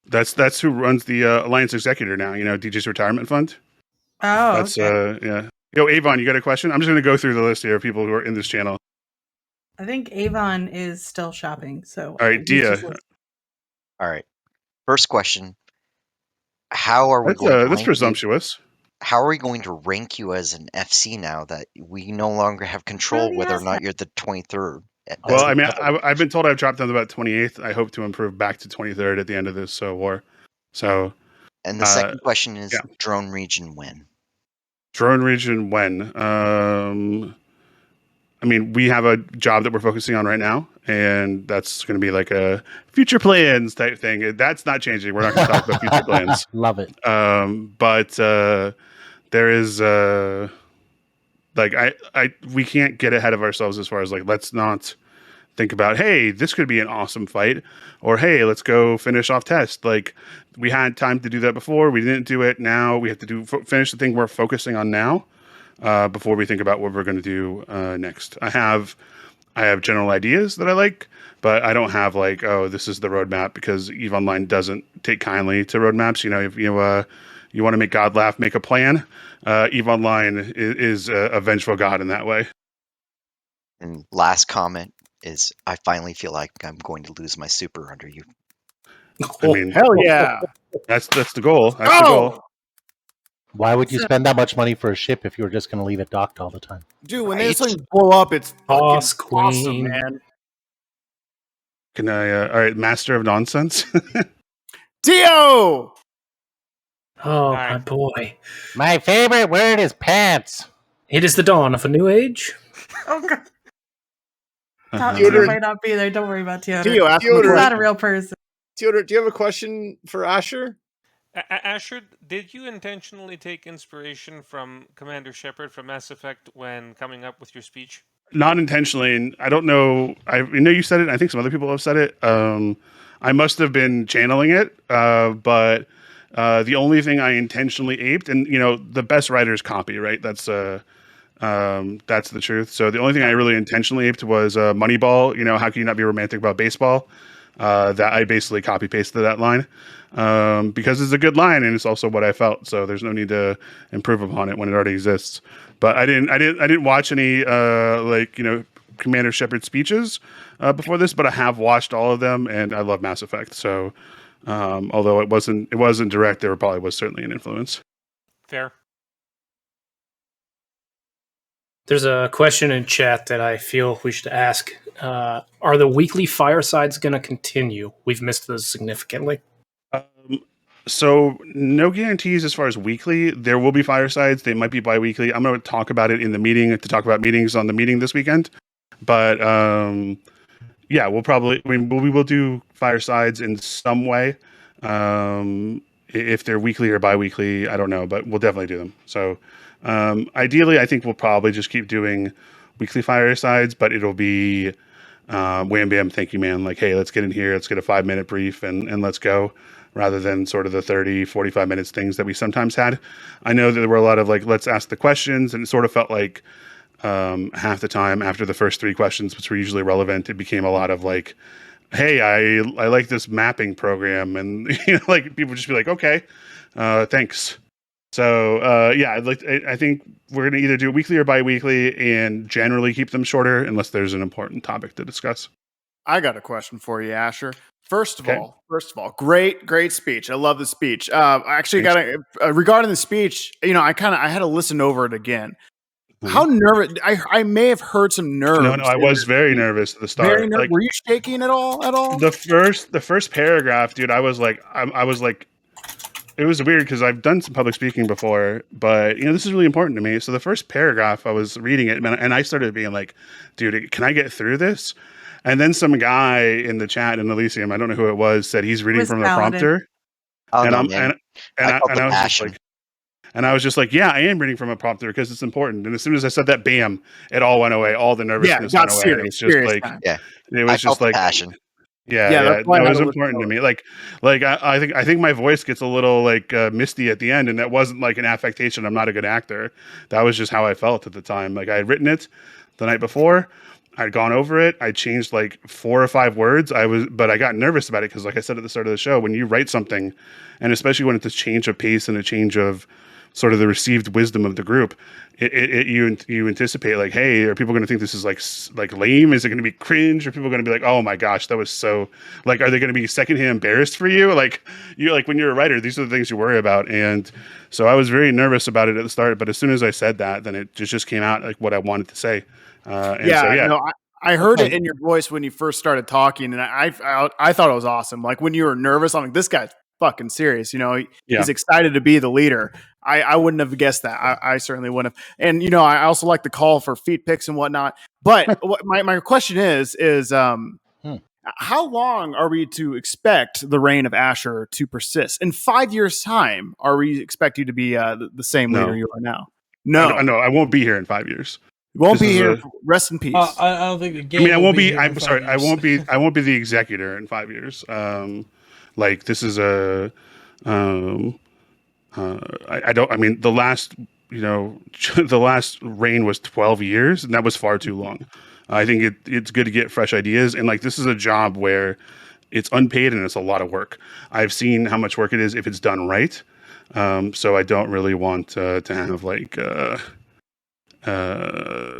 That's who runs the Alliance Executor now, DJ's retirement fund. Oh, That's okay. yeah. Yo, Avon, you got a question? I'm just going to go through the list here of people who are in this channel. I think Avon is still shopping. So All right, Dia. All right. First question: How are we going to That's rank presumptuous. how are we going to rank you as an FC now that we no longer have control Nobody whether or asked not that. you're the 23rd? Well, I mean, I've been told I've dropped down to about 28th. I hope to improve back to 23rd at the end of this war. So, And the second question is yeah. drone region when? Drone region when? I mean, we have a job that we're focusing on right now, and that's going to be like a future plans type thing. That's not changing. We're not going to talk about future plans. Love it. But there is we can't get ahead of ourselves as far as like, let's not think about, hey, this could be an awesome fight, or hey, let's go finish off test. Like we had time to do that before, we didn't do it. Now we have to finish the thing we're focusing on now before we think about what we're going to do next. I have general ideas that I like, but I don't have like, oh, this is the roadmap, because EVE Online doesn't take kindly to roadmaps. If you want to make God laugh, make a plan. EVE Online is a vengeful God in that way. And last comment is I finally feel like I'm going to lose my super under you. I mean, Hell yeah. that's the goal. That's the goal. Why would you spend that much money for a ship if you were just going to leave it docked all the time? Dude, when these things blow up, it's Boss fucking awesome, queen. man. Can I? All right, Master of Nonsense. Dio! Oh, my boy. My favorite word is pants. It is the dawn of a new age. Oh god. Uh-huh. Teodor might not be there. Don't worry about Teodor. Dio, ask him a He's Teodor. not a question. real person. Teodor, do you have a question for Asher? Asher, did you intentionally take inspiration from Commander Shepard from Mass Effect when coming up with your speech? Not intentionally, and I don't know. I know you said it. I think some other people have said it. I must have been channeling it, but the only thing I intentionally aped, and the best writers copy, right? That's the truth. So the only thing I really intentionally aped was Moneyball. How can you not be romantic about baseball? that I basically copy pasted that line because it's a good line and it's also what I felt. So there's no need to improve upon it when it already exists. But I didn't watch any Commander Shepard speeches before this, but I have watched all of them, and I love Mass Effect. So although it wasn't direct, there probably was certainly an influence. Fair. There's a question in chat that I feel we should ask. Are the weekly Firesides going to continue? We've missed those significantly. So no guarantees as far as weekly. There will be Firesides. They might be bi-weekly. I'm going to talk about it in the meeting to talk about meetings on the meeting this weekend. But yeah, we will do Firesides in some way. If they're weekly or bi-weekly, I don't know, but we'll definitely do them. So ideally, I think we'll probably just keep doing weekly Firesides, but it'll be wham bam, thank you, man. Like, hey, let's get in here, let's get a 5-minute brief and let's go, rather than sort of the 30, 45 minutes things that we sometimes had. I know that there were a lot of like, let's ask the questions, and it sort of felt like half the time after the first 3 questions, which were usually relevant, it became a lot of like, hey, I like this mapping program, and like people just be like, okay, thanks. So yeah, I think we're gonna either do it weekly or bi-weekly, and generally keep them shorter unless there's an important topic to discuss. I got a question for you, Asher. First of all, great speech. I love the speech. Actually, regarding the speech, I had to listen over it again. How nervous? I may have heard some nerves. No, I was very nervous at the start. Very nervous. Were you shaking at all? The first paragraph, dude, I was like, it was weird because I've done some public speaking before, but this is really important to me. So the first paragraph, I was reading it, and I started being like, dude, can I get through this? And then some guy in the chat in Elysium, I don't know who it was, said he's reading from the prompter. Oh, and no, I'm man. and I was just like, yeah, I am reading from a prompter because it's important. And as soon as I said that, bam, it all went away. All the nervousness went away. Serious, it was just like, it was just like passion. Yeah, that was important to me. Like I think my voice gets a little like misty at the end, and that wasn't like an affectation. I'm not a good actor. That was just how I felt at the time. Like I had written it the night before. I'd gone over it. I changed like 4 or 5 words. But I got nervous about it because, like I said at the start of the show, when you write something, and especially when it's a change of pace and a change of sort of the received wisdom of the group, you anticipate like, hey, are people going to think this is like lame? Is it going to be cringe? Are people going to be like, oh my gosh, that was so like, are they going to be secondhand embarrassed for you? Like when you're a writer, these are the things you worry about. And so I was very nervous about it at the start, but as soon as I said that, then it just came out like what I wanted to say. I heard it in your voice when you first started talking, and I thought it was awesome. Like when you were nervous, I'm like, this guy's fucking serious. He's excited to be the leader. I wouldn't have guessed that. I certainly wouldn't have. And I also like the call for feet picks and whatnot. But my question is how long are we to expect the reign of Asher to persist? In 5 years' time, are we expect you to be the same leader you are now? No, I won't be here in 5 years. You won't be here. Rest in peace. I don't think the game. I mean, I won't be. I'm sorry. I won't be. I won't be the executor in 5 years. Like this is a. I don't. I mean, the last. The last reign was 12 years, and that was far too long. I think it's good to get fresh ideas, and like this is a job where it's unpaid and it's a lot of work. I've seen how much work it is if it's done right. So I don't really want to have like. Myself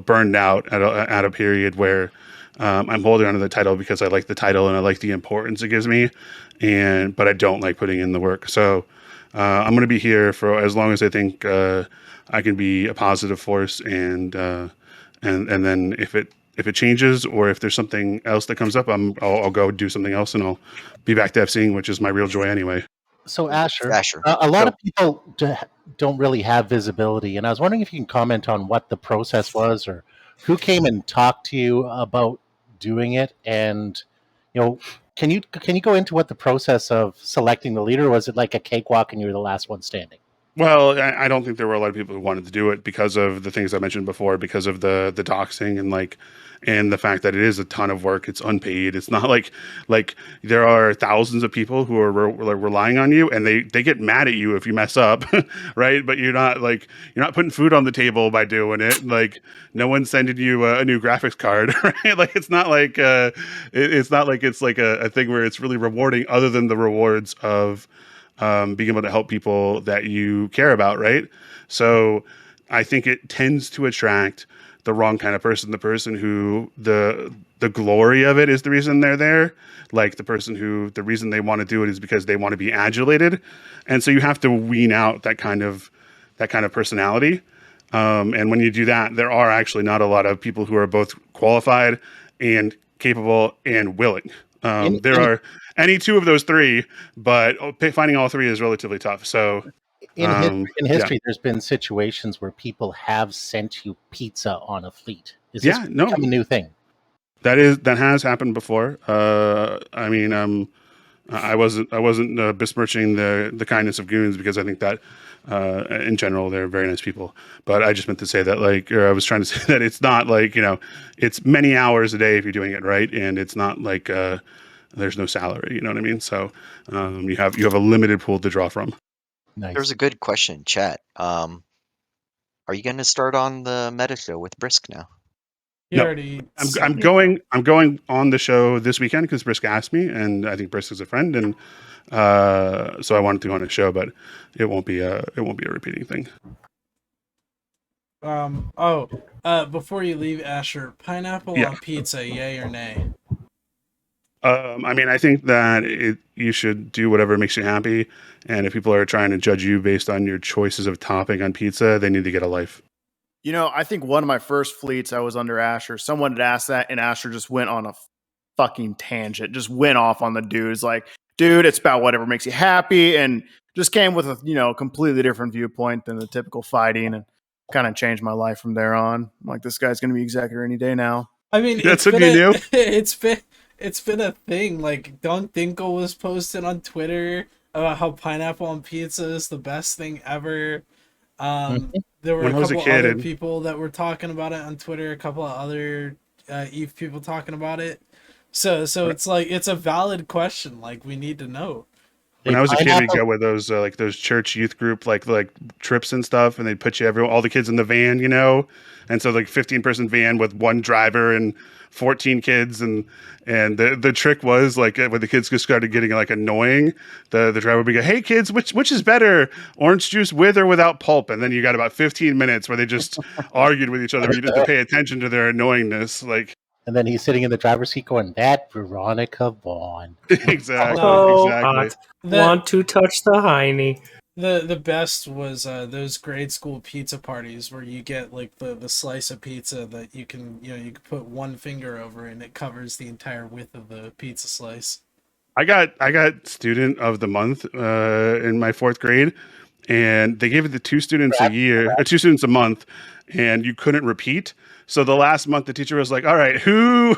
burned out at a period where I'm holding onto the title because I like the title and I like the importance it gives me, but I don't like putting in the work. So I'm going to be here for as long as I think I can be a positive force, and then if it changes or if there's something else that comes up, I'll go do something else and I'll be back to FCing, which is my real joy anyway. So Asher. A lot of people don't really have visibility, and I was wondering if you can comment on what the process was, or who came and talked to you about doing it, and can you go into what the process of selecting the leader was? It like a cakewalk and you were the last one standing? Well, I don't think there were a lot of people who wanted to do it because of the things I mentioned before, because of the doxing and the fact that it is a ton of work. It's unpaid. It's not like there are thousands of people who are relying on you, and they get mad at you if you mess up, right? But you're not putting food on the table by doing it. Like no one's sending you a new graphics card, right? Like it's not like it's not like it's like a thing where it's really rewarding, other than the rewards of being able to help people that you care about, right? So I think it tends to attract the wrong kind of person, the person who the glory of it is the reason they're there, like the person who the reason they want to do it is because they want to be adulated. And so you have to wean out that kind of personality. And when you do that, there are actually not a lot of people who are both qualified and capable and willing. There are any two of those three, but finding all three is relatively tough. So in history, there's been situations where people have sent you pizza on a fleet. Is this a new thing? That has happened before. I mean, I wasn't besmirching the kindness of goons, because I think that in general they're very nice people. But I just meant to say that, I was trying to say that it's not like, it's many hours a day if you're doing it right, and it's not like there's no salary. You know what I mean? So you have a limited pool to draw from. Nice. There's a good question in chat. Are you going to start on the meta show with Brisk now? I'm going on the show this weekend because Brisk asked me, and I think Brisk is a friend, and so I wanted to go on a show, but it won't be a repeating thing. Before you leave, Asher, pineapple on pizza, yay or nay? I mean, I think that you should do whatever makes you happy, and if people are trying to judge you based on your choices of topping on pizza, they need to get a life. I think one of my first fleets, I was under Asher. Someone had asked that, and Asher just went on a fucking tangent, just went off on the dudes. Like, dude, it's about whatever makes you happy, and just came with a completely different viewpoint than the typical fighting, and kind of changed my life from there on. I'm like, this guy's going to be executor any day now. I mean, that's what you knew. It's been a thing. Like, Don Dinkle was posted on Twitter about how pineapple on pizza is the best thing ever. There were a couple other people that were talking about it on Twitter, a couple of other EVE people talking about it. So it's like, it's a valid question. Like, we need to know. When I was a kid, we'd go with those those church youth group like trips and stuff, and they'd put all the kids in the van, and so 15-person van with one driver and 14 kids, and the trick was when the kids just started getting annoying, the driver would be go, "Hey kids, which is better, orange juice with or without pulp?" And then you got about 15 minutes where they just argued with each other. You just have to pay attention to their annoyingness, And then he's sitting in the driver's seat going, "That Veronica Vaughn." Exactly. Hot. Want to touch the hiney. The best was those grade school pizza parties where you get the slice of pizza that you can put one finger over and it covers the entire width of the pizza slice. I got student of the month in my 4th grade, and they gave it to 2 students a month, and you couldn't repeat. So the last month, the teacher was like, "All right, who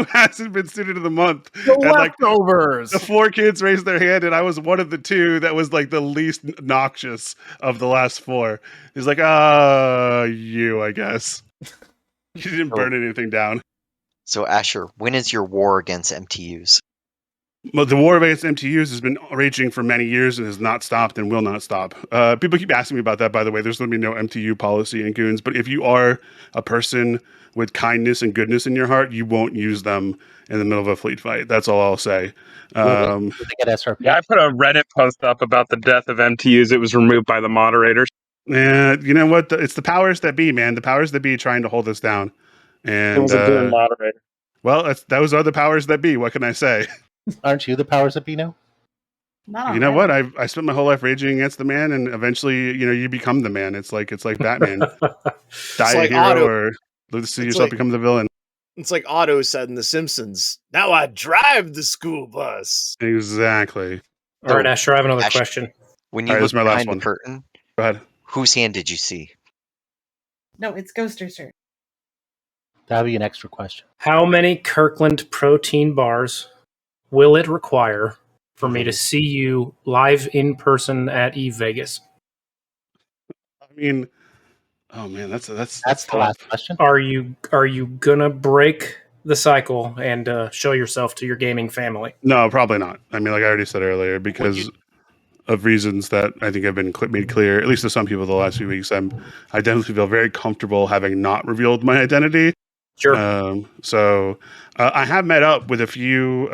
hasn't been student of the month?" The leftovers. The 4 kids raised their hand, and I was one of the 2 that was the least noxious of the last 4. He's like, you, I guess. You didn't burn anything down. So Asher, when is your war against MTUs? Well, the war against MTUs has been raging for many years and has not stopped and will not stop. People keep asking me about that, by the way. There's going to be no MTU policy in Goons, but if you are a person with kindness and goodness in your heart, you won't use them in the middle of a fleet fight. That's all I'll say. Yeah, I put a Reddit post up about the death of MTUs. It was removed by the moderators. Yeah, you know what? It's the powers that be, man. The powers that be trying to hold us down. And it was a damn moderator. Well, those are the powers that be. What can I say? Aren't you the powers that be now? You know what? I spent my whole life raging against the man, and eventually, you become the man. It's like Batman. Die a hero or live to see yourself become the villain. It's like Otto said in The Simpsons. Now I drive the school bus. Exactly. All right, Asher, I have another question. When you look behind the curtain, go ahead. Whose hand did you see? No, it's Ghoster's turn. That'll be an extra question. How many Kirkland protein bars will it require for me to see you live in person at EVE Vegas? I mean, oh man, that's That's the tough. last question. Are you gonna break the cycle and show yourself to your gaming family? No, probably not. I mean, like I already said earlier, because of reasons that I think have been made clear, at least to some people the last few weeks, I definitely feel very comfortable having not revealed my identity. Sure. So I have met up with a few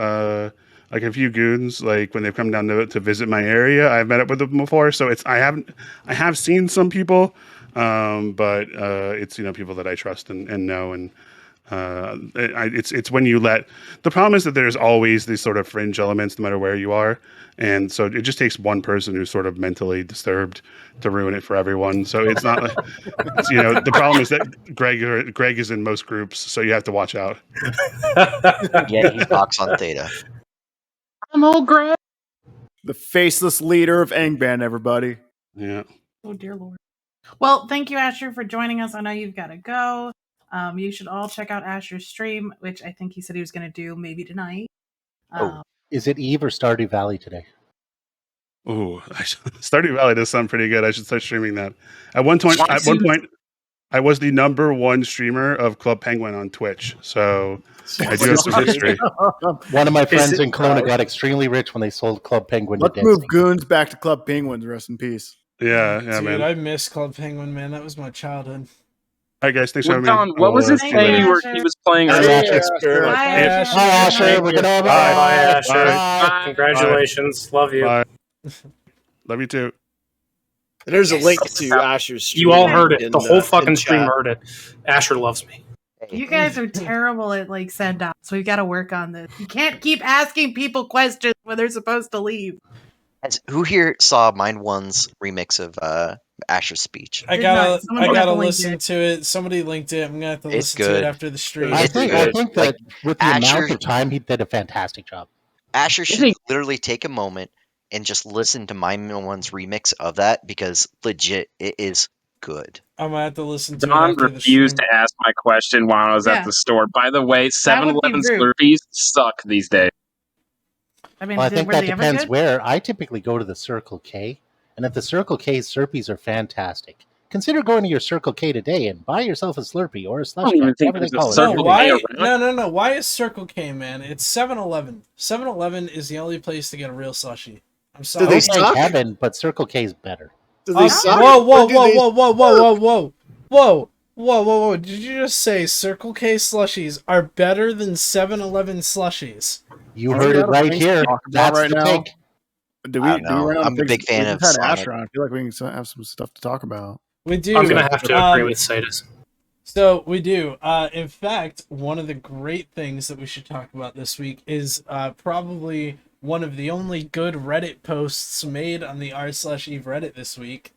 goons, like when they've come down to visit my area. I've met up with them before, so I have seen some people, but it's people that I trust and know, and it's when you let. The problem is that there's always these sort of fringe elements no matter where you are, and so it just takes one person who's sort of mentally disturbed to ruin it for everyone. So it's not like the problem is that Greg is in most groups, so you have to watch out. Yeah, he talks on Theta. I'm old Greg. The faceless leader of Angband, everybody. Yeah. Oh dear Lord. Well, thank you, Asher, for joining us. I know you've got to go. You should all check out Asher's stream, which I think he said he was going to do maybe tonight. Is it Eve or Stardew Valley today? Ooh, Stardew Valley does sound pretty good. I should start streaming that. At one point, I was the #1 streamer of Club Penguin on Twitch, so I do have some history. One of my friends in Kelowna got extremely rich when they sold Club Penguin. Let's move goons back to Club Penguins. Rest in peace. Yeah, Dude, man. I miss Club Penguin, man. That was my childhood. All right, guys. Thanks for having Don, me. what was his Thank you, thing where Asher. he was playing? Hey, earlier? Bye, Asher. Hi, Asher. We're gonna Bye, Asher. Bye. Congratulations. Love you. Bye. Love you too. And there's a link to Asher's stream. You all heard it. in The whole fucking in stream chat. heard it. Asher loves me. You guys are terrible at send outs, so we've got to work on this. You can't keep asking people questions when they're supposed to leave. Who here saw Mind One's remix of Asher's speech? I Did not. gotta Someone have to link listen it. to it. Somebody linked it. I'm gonna have to It's listen to it good. after the stream. I It's think good. that Like, with the Asher- amount of time, he did a fantastic job. Asher should literally take a moment and just listen to Mind One's remix of that, because legit, it is good. I'm gonna have to listen to it Don after the refused stream. to ask my question while I was Yeah. at the store. By the way, That would be 7-Eleven rude. Slurpees suck these days. I mean, Well, I think were that they ever depends good? where. I typically go to the Circle K, and at the Circle K, Slurpees are fantastic. Consider going to your Circle K today and buy yourself a Slurpee or a slush don't even cap, think whatever they there's a call it. So Circle why? K around. No. Why is Circle K, man? It's 7-Eleven. 7-Eleven is the only place to get a real slushie. I'm sorry. they Oh, thank suck? heaven, but Circle K is better. Do they suck? Whoa! Or do they- Did you just say Circle K slushies are better than 7-Eleven slushies? You Oh, heard yeah, it right things to here. talk about That's right the now. take. Do I we don't know. run out I'm of a big fan we of just had Sonic. Asher on. I feel like we can have some stuff to talk about. We do. I'm going to have to agree with Sadis. So we do. In fact, one of the great things that we should talk about this week is probably one of the only good Reddit posts made on the r/Eve Reddit this week.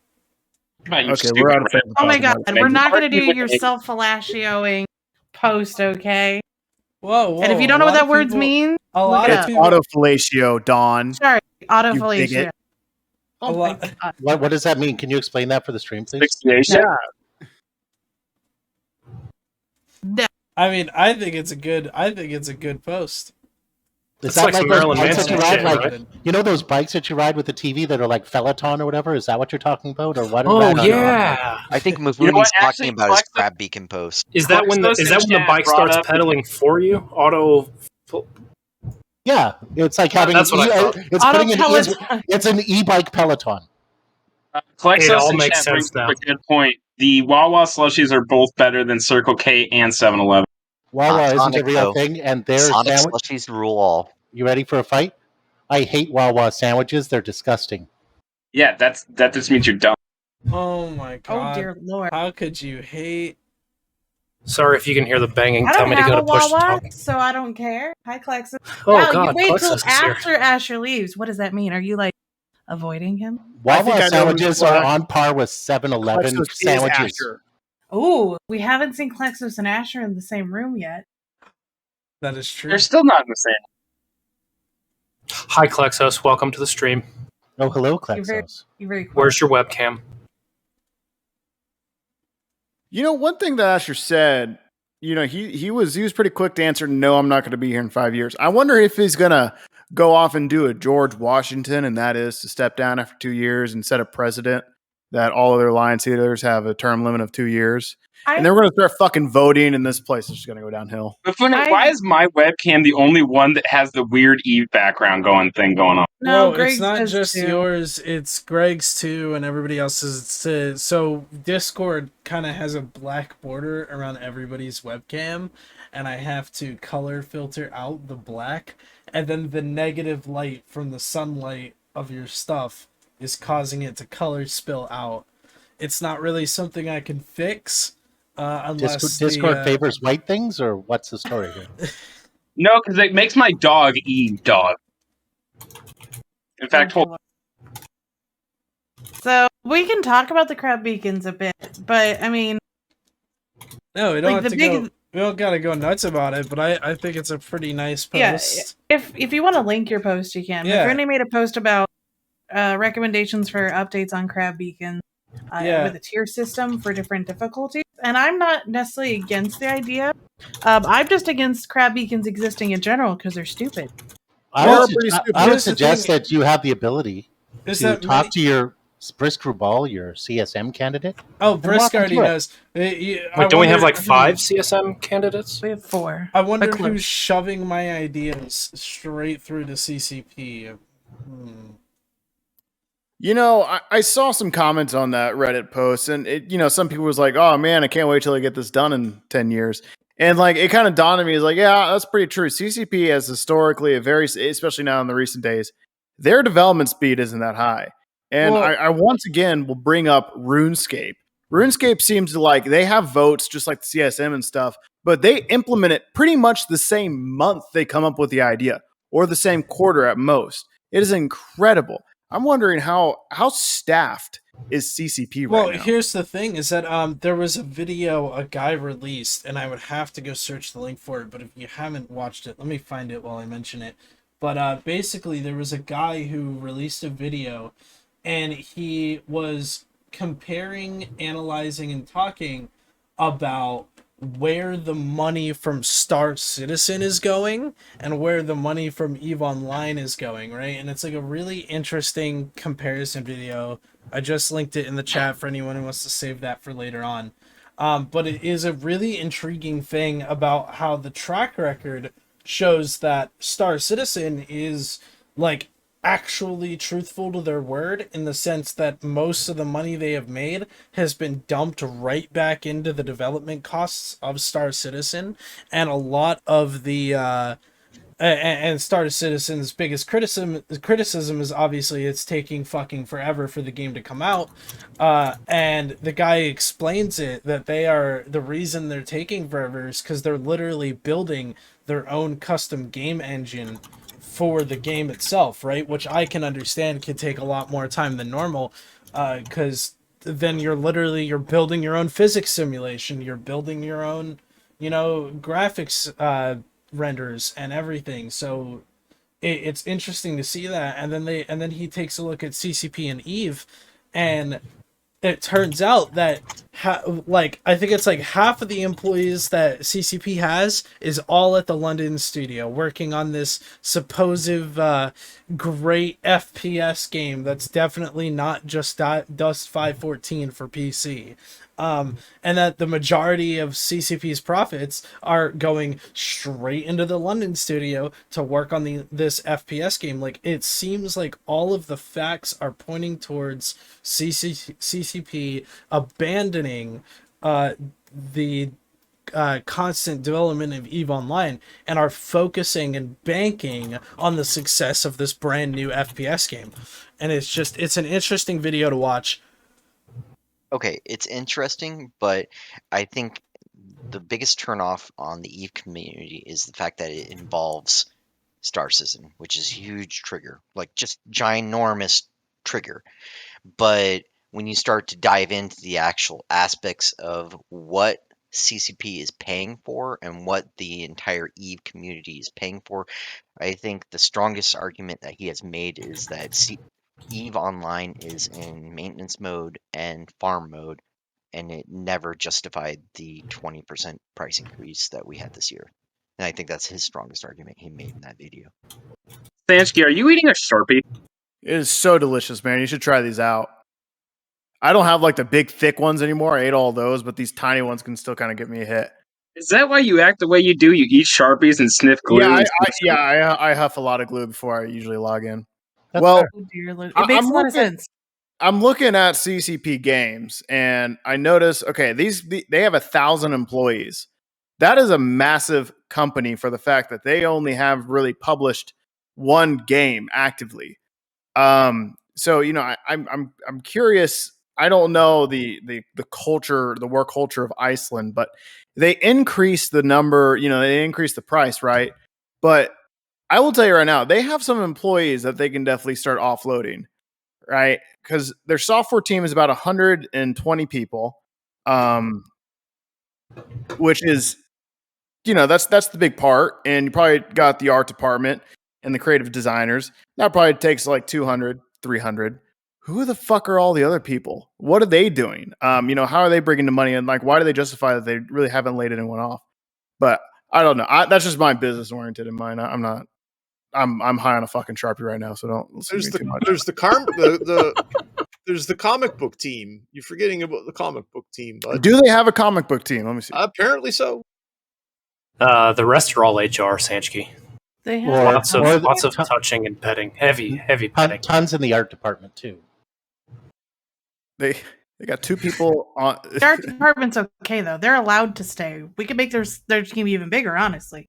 Okay, we're out of time. Oh my god, we're not going to do Arguing your with- self-fellacioing post, okay? Whoa! And if you don't know what that word means, a look lot it of up. people, Autofellatio, Dawn. Sorry, You autofellatio. bigot. Oh A my lot- god. What does that mean? Can you explain that for the stream, please? Asphyxiation? Yeah. No. I mean, I think it's a good post. Is It's that like some those Marilyn bikes that Manson you ride, shit, like right? you know those bikes that you ride with the TV that are like Peloton or whatever? Is that what you're talking about, or what? Oh, I don't know. yeah. I think Mifune's You know what? talking Actually, about his Flex- crab beacon post. Is that when Flexos in the chat bike brought starts up- pedaling for you? Auto. Yeah, it's like having That's what I thought. it's putting an Peloton. it's an e-bike Peloton. Klexos It all in makes chat brings sense now. up a good point. The Wawa slushies are both better than Circle K and 7-Eleven. Wawa isn't a Sonic, real though. thing, and their Sonic sandwich. slushies rule all. You ready for a fight? I hate Wawa sandwiches. They're disgusting. Yeah, that just means you're dumb. Oh my god! Oh dear lord. How could you hate? Sorry if you can hear the banging. I Tell don't me to have go a to push to Wawa, talk. so I don't care. Hi, Klexus. Oh, wow, God, you wait till Klexus is here. after Asher leaves. What does that mean? Are you like avoiding him? I think I Wawa know sandwiches who's are black. on par with 7-Eleven Klexos is sandwiches. Asher. Oh, we haven't seen Klexus and Asher in the same room yet. That is true. They're still not in the same. Hi, Klexos. Welcome to the stream. Oh, hello, You're very, Klexos. you're very quiet. Where's your webcam? You know, one thing that Asher said, you know, he was pretty quick to answer, no, I'm not going to be here in 5 years. I wonder if he's going to go off and do a George Washington, and that is to step down after 2 years and set a precedent that all other Alliance healers have a term limit of 2 years. I- And they're going to start fucking voting, and this place is just going to go downhill. Mifune, why is my webcam the only one that has the weird Eve background going on? No, Well, it's Greg's not does just too. yours, it's Greg's too, and everybody else's too. So Discord kind of has a black border around everybody's webcam, and I have to color filter out the black, and then the negative light from the sunlight of your stuff is causing it to color spill out. It's not really something I can fix, unless Discord favors white things, or what's the story here? No, because it makes my dog Eve dog. In fact, So we can talk about the crab beacons a bit, but I mean, No, we don't like, have the to big- go. We don't gotta go nuts about it, but I think it's a pretty nice post. yeah. If you want to link your post, you can. Yeah. Mifune made a post about recommendations for updates on crab beacons with a tier system for different difficulties, and I'm not necessarily against the idea. I'm just against crab beacons existing in general because they're stupid. I would suggest that you have the ability Is to that talk many- to your Brisk Ball, your CSM candidate. Oh, and Brisk walk them already through it. knows. Wait, don't we have like 5 CSM candidates? We have 4. I wonder But close. who's shoving my ideas straight through to CCP. You know, I saw some comments on that Reddit post, and some people was like, "Oh man, I can't wait till I get this done in 10 years." And like, it kind of dawned on me, is like, yeah, that's pretty true. CCP has historically especially now in the recent days, their development speed isn't that high. And Well- I once again will bring up RuneScape. RuneScape seems to like, they have votes just like the CSM and stuff, but they implement it pretty much the same month they come up with the idea, or the same quarter at most. It is incredible. I'm wondering how staffed is CCP right Well, now. here's the thing: is that there was a video a guy released, and I would have to go search the link for it. But if you haven't watched it, let me find it while I mention it. But basically, there was a guy who released a video, and he was comparing, analyzing, and talking about where the money from Star Citizen is going and where the money from EVE Online is going, right? And it's like a really interesting comparison video. I just linked it in the chat for anyone who wants to save that for later on. But it is a really intriguing thing about how the track record shows that Star Citizen is like actually truthful to their word, in the sense that most of the money they have made has been dumped right back into the development costs of Star Citizen, and a lot of the and Star Citizen's biggest criticism is obviously it's taking fucking forever for the game to come out, and the guy explains it that the reason they're taking forever is because they're literally building their own custom game engine for the game itself, right? Which I can understand could take a lot more time than normal, because then you're building your own physics simulation, you're building your own, graphics renders and everything. So it's interesting to see that. And then he takes a look at CCP and EVE, and it turns out that I think it's like half of the employees that CCP has is all at the London studio working on this supposed great FPS game that's definitely not just Dust 514 for PC. And that the majority of CCP's profits are going straight into the London studio to work on this FPS game. Like, it seems like all of the facts are pointing towards CCP abandoning the constant development of EVE Online and are focusing and banking on the success of this brand new FPS game. And it's an interesting video to watch. Okay, it's interesting, but I think the biggest turnoff on the EVE community is the fact that it involves Star Citizen, which is a huge trigger, like just ginormous trigger. But when you start to dive into the actual aspects of what CCP is paying for and what the entire EVE community is paying for, I think the strongest argument that he has made is that EVE Online is in maintenance mode and farm mode, and it never justified the 20% price increase that we had this year. And I think that's his strongest argument he made in that video. Stansky, are you eating a Sharpie? It is so delicious, man. You should try these out. I don't have like the big thick ones anymore. I ate all those, but these tiny ones can still kind of get me a hit. Is that why you act the way you do? You eat Sharpies and sniff glue? I huff a lot of glue before I usually log in. That's well, fair. Oh, dear Lord. It makes a lot of sense. I'm looking at CCP Games, and I notice, okay, they have 1,000 employees. That is a massive company for the fact that they only have really published one game actively. So I'm curious. I don't know the culture, the work culture of Iceland, but they increased the number. They increased the price, right? But I will tell you right now, they have some employees that they can definitely start offloading, right? Because their software team is about 120 people, which is, that's the big part. And you probably got the art department and the creative designers. That probably takes like 200, 300. Who the fuck are all the other people? What are they doing? How are they bringing the money in? Like, why do they justify that they really haven't laid anyone off? But I don't know. That's just my business oriented in mind. I'm not. I'm high on a fucking Sharpie right now, so don't listen to me too much. There's the comic book team. You're forgetting about the comic book team, bud. Do they have a comic book team? Let me see. Apparently so. The rest are all HR, Sanchki. They have Lots of touching and petting. Heavy petting. Tons in the art department too. They got 2 people on. The art department's okay though. They're allowed to stay. We could make their team even bigger, honestly.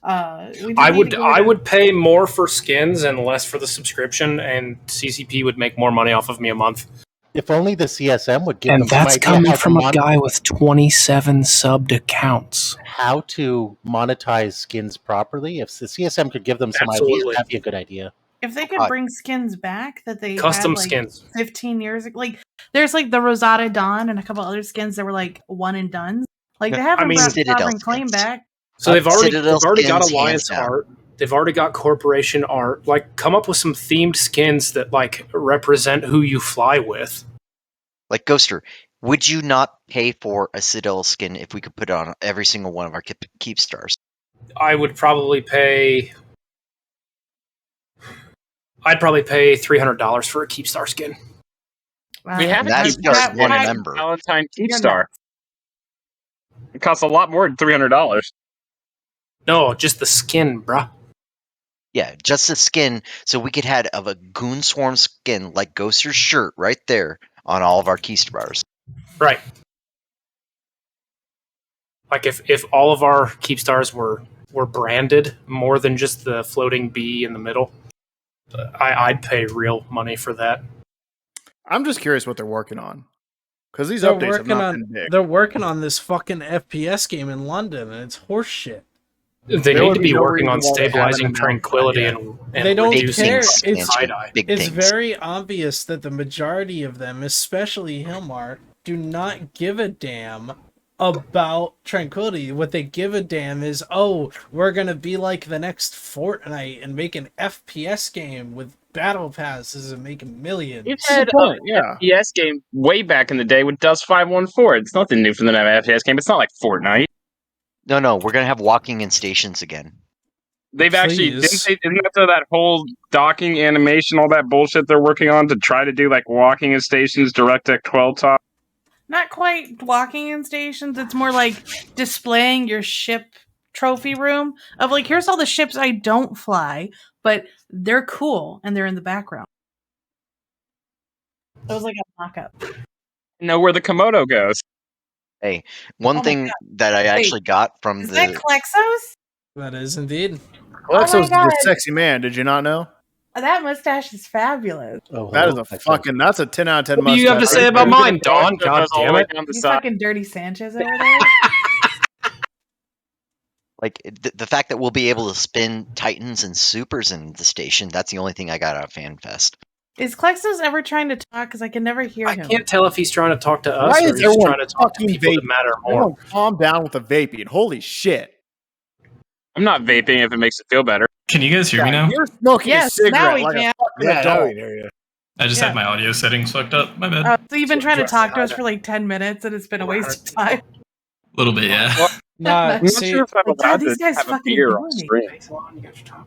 I would pay more for skins and less for the subscription, and CCP would make more money off of me a month. If only the CSM would give and them some that's idea coming how from to a guy with 27 subbed accounts. How to monetize skins properly. If the CSM could give them some Absolutely. ideas, that'd be a good idea. If they could bring skins back that they Custom had, like, skins 15 years ago, like there's like the Rosada Dawn and a couple other skins that were like one and done. Like they haven't brought Sovereign Claim back. So they've already got skins, Alliance hands down. art. They've already got Corporation art. Like, come up with some themed skins that like represent who you fly with. Like Ghoster, would you not pay for a Citadel skin if we could put it on every single one of our keep stars? I would probably pay. I'd probably pay $300 for a Keepstar skin. We have That's just one member. Valentine Keepstar. It costs a lot more than $300. No, just the skin, bruh. Yeah, just the skin, so we could have a Goon Swarm skin like Ghoster's shirt right there on all of our Keystars. Right. Like if all of our Keepstars were branded more than just the floating bee in the middle, I'd pay real money for that. I'm just curious what they're working on. Because these They're updates have working not been big. They're working on this fucking FPS game in London, and it's horseshit. They need to be working on stabilizing tranquility and they don't reducing care. tie-dye. It's very obvious that the majority of them, especially Hilmar, do not give a damn about tranquility. What they give a damn is, oh, we're gonna be like the next Fortnite and make an FPS game with battle passes and make millions. You've had an FPS game way back in the day with Dust 514. It's nothing new for them to have an FPS game. It's not like Fortnite. No, we're gonna have walking in stations again. They've actually isn't that whole docking animation, all that bullshit they're working on to try to do like walking in stations, DirectX 12 top. Not quite walking in stations. It's more like displaying your ship trophy room of like, here's all the ships I don't fly, but they're cool and they're in the background. It was like a mock-up. Know where the Komodo goes. Hey, one thing that I actually got from Is the that Klexos? That is indeed. Alexos is God. a sexy man. Did you not know? That mustache is fabulous. That is that's a 10 out of 10 What mustache. do you have to say about mine, Dawn? God damn it. You fucking dirty Sanchez over there. like the fact that we'll be able to spin Titans and Supers in the station, that's the only thing I got out of FanFest. Is Klexos ever trying to talk? Because I can never hear him. I can't tell if he's trying to talk to us Why or is he's everyone trying to talk to fucking people that vaping? matter more. Everyone calm down with the vaping. Holy shit. I'm not vaping if it makes it feel better. Can you guys hear me now? You're smoking a cigarette now we like can. a fucking Yeah, now adult. we hear you. I just had my audio settings fucked up. My bad. So you've been trying to talk to us for like 10 minutes and it's been a waste of time. A little bit, yeah. Nah, I'm not see, sure if I'm God, allowed these to guys have a fucking beer annoy on me. stream.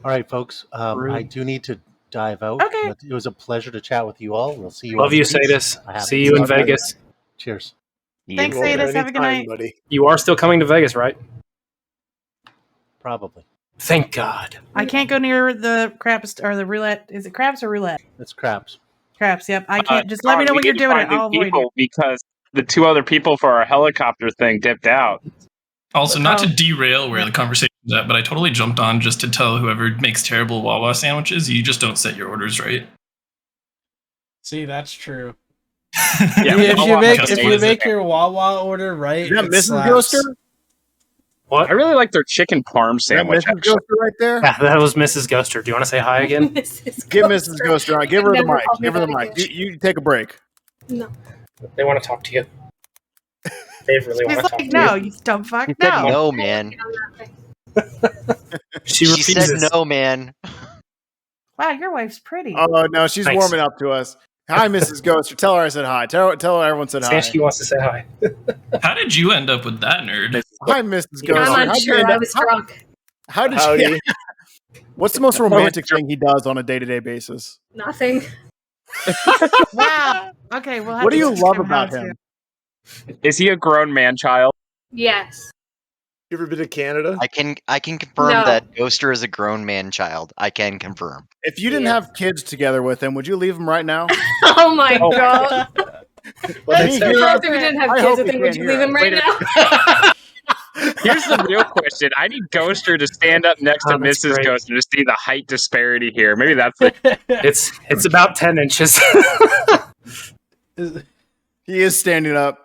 All right, folks. I do need to dive out. Okay. But it was a pleasure to chat with you all. We'll see you. Love on you, the beach. Sadis. I have See to you in go. Vegas. Cheers. Thanks, Well, Sadis. Have a good anytime, night. buddy. You are still coming to Vegas, right? Probably. Thank God. I can't go near the craps or the roulette. Is it craps or roulette? It's craps. Craps. Yep. I can't. Just let me know we when you're need to doing find it. new I'll avoid you. people because the 2 other people for our helicopter thing dipped out. Also, not to derail where the conversation's at, but I totally jumped on just to tell whoever makes terrible Wawa sandwiches, you just don't set your orders right. See, that's true. Yeah, if you make your Wawa order right, Is that it Mrs. slaps. Ghoster? What? I really like their chicken parm sandwich. Mrs. Actually. Ghoster right there? Yeah, that was Mrs. Ghoster. Do you want to say hi again? Give Mrs. Ghoster on. Give her the Never mic. call me Give her the that mic. again. You take a break. No. They want to talk to you. They really want He's to talk like, to no, you. you dumb fuck. He said No. no, man. She She said refuses. no, man. Wow, your wife's pretty. Oh, no, she's Thanks. warming up to us. Hi, Mrs. Ghoster. Tell her I said hi. Tell her everyone said hi. She wants to say hi. How did you end up with that nerd? Hi, Mrs. Ghoster. I'm How'd you unsure. end I up- was drunk. How did Howdy. you? What's the most romantic thing he does on a day-to-day basis? Nothing. Wow. Okay. Well, What do you love about him? Is he a grown man child? Yes. You ever been to Canada? I can confirm No. that Ghoster is a grown man child. I can confirm. If you didn't have kids together with him, would you leave him right now? Oh my god. Well, If we didn't have I kids, hope I he think would can't you hear leave him us. right Wait now? Here's the real question. I need Ghoster to stand up next to Oh, that's Mrs. great. Ghoster to see the height disparity here. Maybe that's the It's about 10 inches. He is standing up.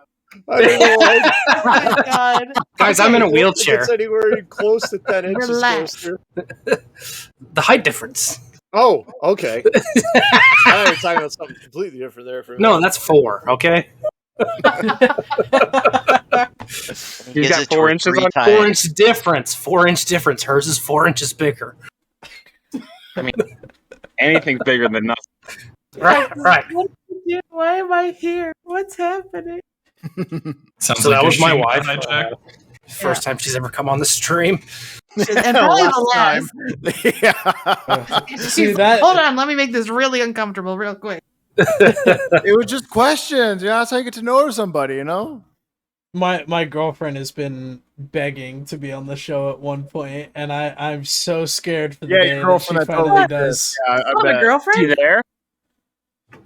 I don't know why. Oh my god. Guys, I'm in a If wheelchair. it's anywhere close to 10 inches, Relax. Ghoster. The height difference. Oh, okay. I thought you were talking about something completely different there for a No, minute. that's 4, okay? you Gives got it to 4 her inches 3 on. times. 4-inch difference. 4-inch difference. Hers is 4 inches bigger. I mean, anything's bigger than nothing. Right, right. Why am I here? What's happening? Sounds So like that a was my stream wife. hijack. First time she's ever come on the stream. And probably the last. Yeah. See that? Hold on, let me make this really uncomfortable real quick. It was just questions. Yeah, that's how you get to know somebody, you know? My girlfriend has been begging to be on the show at one point, and I'm so scared for the Yeah, day your that girlfriend she that finally totally does. Yeah, I Oh, bet. the Is girlfriend? he there?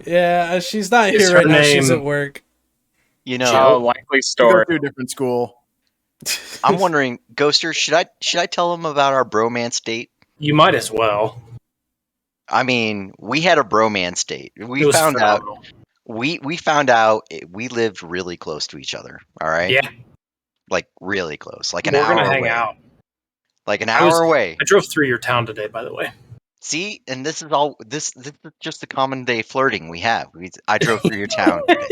Yeah, she's not Is here her right now. She's name- at work. You Oh, know, likely You go story. to a different school. I'm wondering, Ghoster, should I tell him about our bromance date? You might as well. I mean, we had a bromance date. It We was found out phenomenal. we found out we lived really close to each other. All right, Yeah, like really close, like an we're hour gonna hang away. out. Like an I was- hour away. I drove through your town today, by the way. See, and this is all. This is just the common day flirting we have. I drove through your town today.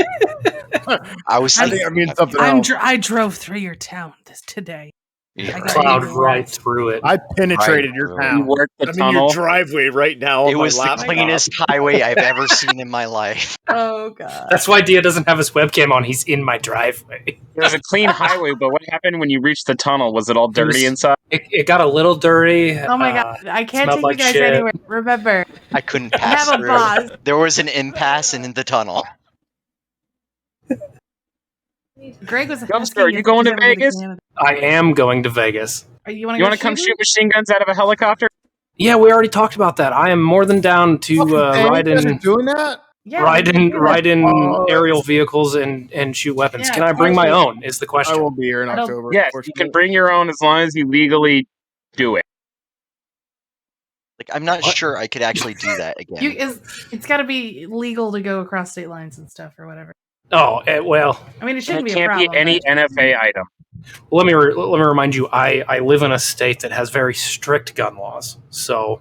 I was. I think I mean something I'm else. I drove through your town today. Yeah, I right. got Plowed even right worse. through it. I penetrated Right, your really. You town. worked the I'm in your tunnel. driveway right now. It on was my the laptop. cleanest highway I've ever seen in my life. Oh god. That's why Dia doesn't have his webcam on. He's in my driveway. It was a clean highway, but what happened when you reached the tunnel? Was it all dirty was- inside? It got a little dirty. Oh my god. I can't smelled take like you guys shit. anywhere. Remember, I couldn't I pass have a through. boss. There was an impasse in the tunnel. Greg was Dumpster, asking are you if going he's to ever been Vegas? Canada. I am going to Vegas. You want You want to come shoot machine guns out of a helicopter? Yeah, we already talked about that. I am more than down to Hey, ride you guys are in doing that? Yeah, ride we can in do ride that. in Oh, aerial vehicles and shoot weapons. Yeah, Can I bring my actually- own? Is the I question. won't be here in I don't- October. Yes, you can bring your own as long as you legally do it. Like I'm not What? sure I could actually do that again. It's got to be legal to go across state lines and stuff or whatever. Oh well. I mean, it And shouldn't it be a can't problem. be any but- NFA item. Let me remind you. I live in a state that has very strict gun laws. So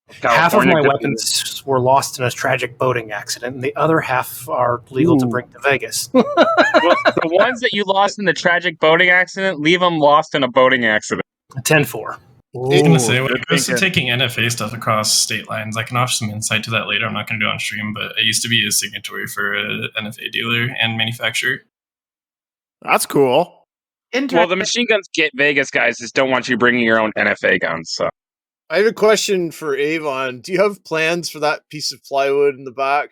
half of California my doesn't- weapons were lost in a tragic boating accident, and the other half are legal to Ooh. bring to Vegas. Well, the ones that you lost in the tragic boating accident, leave them lost in a boating accident. 10-4. I was gonna say, when good it comes to thinking. taking NFA stuff across state lines, I can offer some insight to that later. I'm not going to do it on stream, but I used to be a signatory for an NFA dealer and manufacturer. That's cool. Well, the machine guns get Vegas guys just don't want you bringing your own NFA guns. So I have a question for Avon. Do you have plans for that piece of plywood in the back?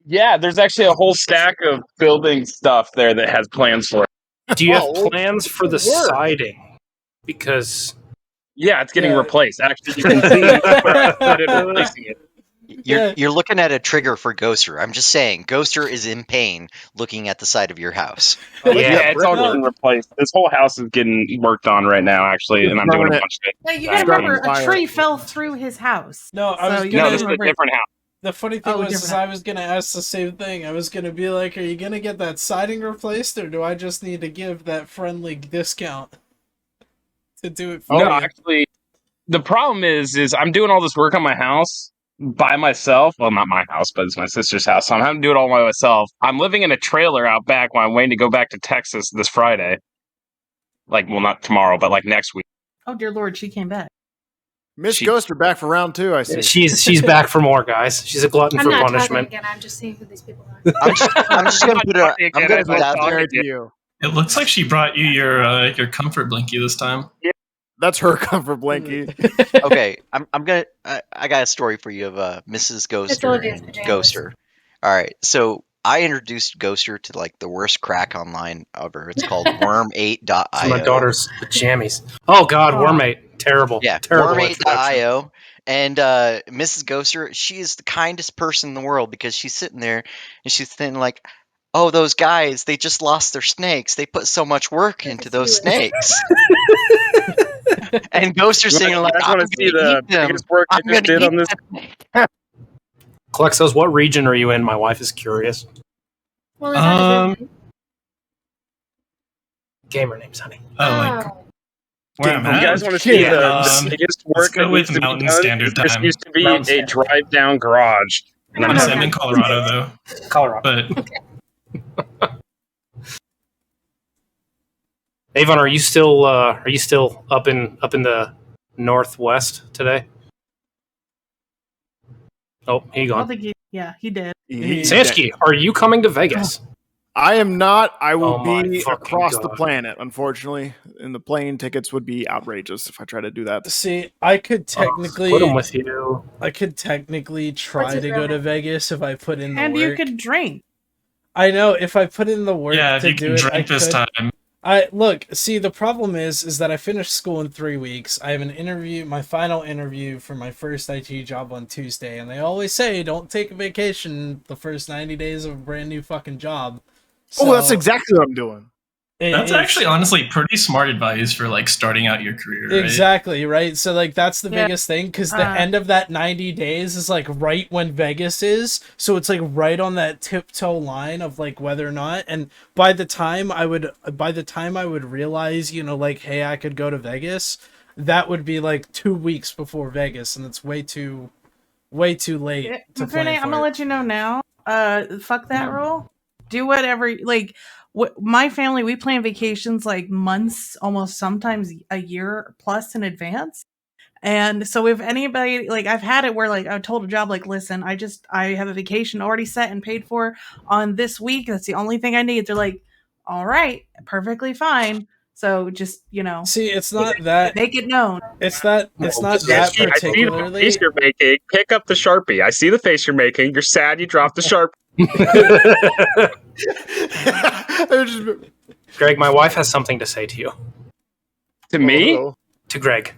Yeah, there's actually a whole stack of building stuff there that has plans for it. Do you have Oh, plans for the work. siding? Because Yeah, it's getting Yeah. replaced. Actually, you can see where I started replacing it. You're looking at a trigger for Ghoster. I'm just saying, Ghoster is in pain looking at the side of your house. Yeah, it's all getting replaced. This whole house is getting worked on right now, actually, and I'm doing a bunch of it. Now, you gotta remember, a tree fell through his house. No, I was So you gonna. No, this is a different house. The funny thing Oh, was, different is I was gonna ask the same thing. I was gonna be like, "Are you gonna get that siding replaced, or do I just need to give that friendly discount to do it for No, you?" actually, the problem is I'm doing all this work on my house by myself. Well, not my house, but it's my sister's house. So I'm having to do it all by myself. I'm living in a trailer out back while I'm waiting to go back to Texas this Friday. Like, well, not tomorrow, but like next week. Oh dear Lord, she came back. Miss Ghoster back for round 2, I see. she's back for more, guys. She's a glutton I'm for not punishment. talking again. I'm just seeing who these people are. I'm just gonna put it. I'm gonna put it out there. You. It looks like she brought you your comfort blankie this time. That's her comfort blankie. Okay, I'm gonna. I got a story for you of Mrs. Ghoster Olivia and pajamas. Ghoster. All right, so I introduced Ghoster to like the worst crack online ever. It's called Worm8.io. To my daughter's pajamas. Oh God, Wormmate. Terrible. Yeah, Terrible introduction. Worm8.io. And Mrs. Ghoster, she is the kindest person in the world because she's sitting there and she's thinking like, oh, those guys, they just lost their snakes. They put so much work into those snakes. And Ghoster's singing like, I'm want to see gonna the eat them. biggest work I I'm just gonna did eat on this. them. Klexos, what region are you in? My wife is curious. Well, is that his real name? Gamer names, honey. Oh, like where I'm You at? guys want to see the Um, biggest let's work go that with needs to be Mountain done? Standard This Time. used to be Mountain a Standard. drive-down garage. And I'm I'm in Colorado though. Colorado. But Avon, are you still up in the northwest today? Oh, he I don't gone. think he did. Sanchki, are you coming to Vegas? I am not. I will Oh my be fucking across the God. planet, unfortunately. And the plane tickets would be outrageous if I try to do that. See, I could technically Put him with you. I could technically try What's his to real go to name? Vegas if I put in the And work. you could drink. I know if I put in the work yeah, if to you do can it, drink I this could. time. I look. See, the problem is that I finished school in 3 weeks. I have an interview, my final interview for my first IT job on Tuesday, and they always say don't take a vacation the first 90 days of a brand new fucking job. Oh, that's So, exactly what I'm doing. That's actually honestly pretty smart advice for like starting out your career, right? Exactly, right? So like that's the Yeah. biggest thing because the end of that 90 days is like right when Vegas is. So it's like right on that tiptoe line of like whether or not, and by the time I would realize, you know, like, hey, I could go to Vegas, that would be like 2 weeks before Vegas, and it's way too late to Mifune, plan I'm for gonna it. let you know now. Fuck that rule. Do whatever. Like, my family, we plan vacations like months, almost sometimes a year plus in advance. And so if anybody, like, I've had it where like I told a job like, listen, I have a vacation already set and paid for on this week. That's the only thing I need. They're like, all right, perfectly fine. So just, you know, See, it's not that. make it known. It's not that I see the particularly. face you're making. Pick up the Sharpie. I see the face you're making. You're sad you dropped the Sharpie. Greg, my wife has something to say to you. To me? To Greg.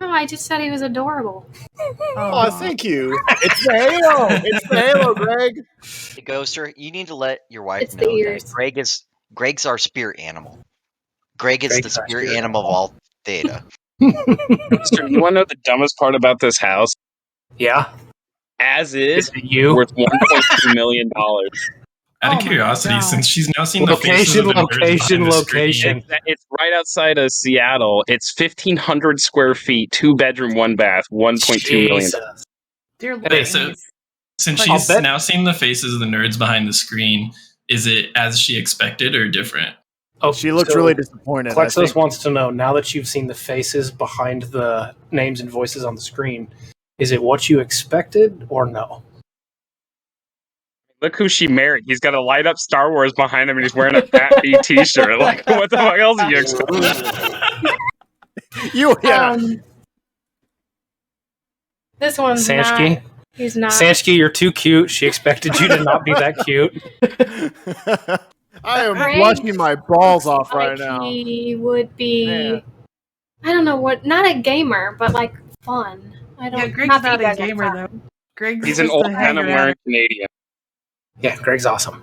No, I just said he was adorable. Oh, thank you. It's the Halo. It's the Halo, Greg. Hey, Ghoster, you need to let your wife It's the know that ears. Greg's our spirit animal. Greg is Greg's the our spirit spirit animal of all Theta. So you want to know the dumbest part about this house? Yeah. As is, it you? worth $1.2 million. Out of curiosity, since she's now seen the faces of the nerds behind the screen, It's right outside of Seattle. It's 1,500 square feet, 2-bedroom, 1-bath, $1.2 million. Dear Lord. Okay, so since I'll she's bet- now seen the faces of the nerds behind the screen, is it as she expected or different? Oh, She looks really disappointed. I Klexos think. wants to know, now that you've seen the faces behind the names and voices on the screen, is it what you expected or no? Look who she married. He's got a light up Star Wars behind him and he's wearing a Fat B t-shirt. Like, what the fuck else are you expecting? Yeah. This one's Sanchki? not. He's not. Sanchki, you're too cute. She expected you to not be that cute. I am Craig blushing my balls off like right now. he would be. Man. I don't know what. Not a gamer, but like fun. I don't. Yeah, Greg's not that not you a guys wanna gamer talk. though. Greg's He's an just old a man hanger American addict. Canadian. Yeah, Greg's awesome.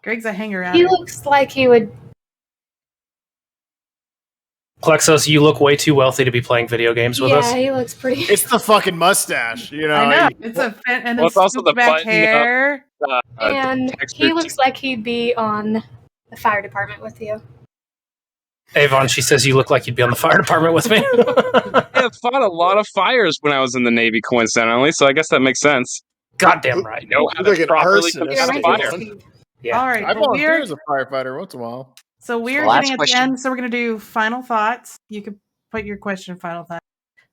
Greg's a hanger He addict. looks like he would. Plexos, you look way too wealthy to be playing video games with us. Yeah, he looks pretty. It's the fucking mustache, you know. I know. It's a and Well, then it's also the scooped back button-up, hair. And textured he looks like he'd be on the fire department with you. Avon, she says you look like you'd be on the fire department with me. I fought a lot of fires when I was in the Navy, coincidentally, so I guess that makes sense. Goddamn right. I know how Look to like an properly put arsonist, out a fire. Avon. Yeah. All right. I well, volunteer as a firefighter once in a while. So we're Last getting at question. the end, so we're going to do final thoughts. You could put your question final thought.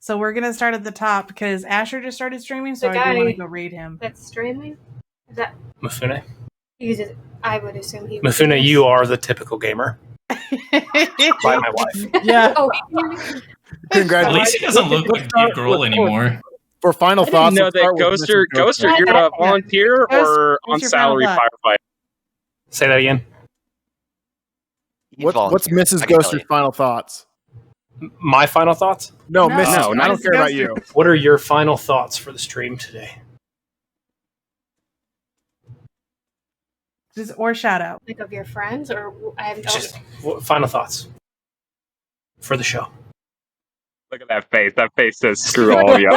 So we're going to start at the top because Asher just started streaming, so The I do want guy to go read him. That's streaming? Is that. Mifune? I would assume he would. Mifune, you are the typical gamer. By my wife. Yeah. Oh, Congratulations. At least he doesn't look like Dave Grohl anymore. For final I thoughts, didn't know let's that start with Ghoster, Mr. Ghoster, you're a volunteer or on what's your final salary thought? firefighter? Say that again. What's Volunteer, Mrs. I can tell Ghoster's you. final thoughts? My final thoughts? No, No, Mrs. no, I don't Mrs. care about Ghoster. you. What are your final thoughts for the stream today? Just or shout out. like of your friends, or I haven't. Just final thoughts for the show. Look at that face. That face says screw all of you.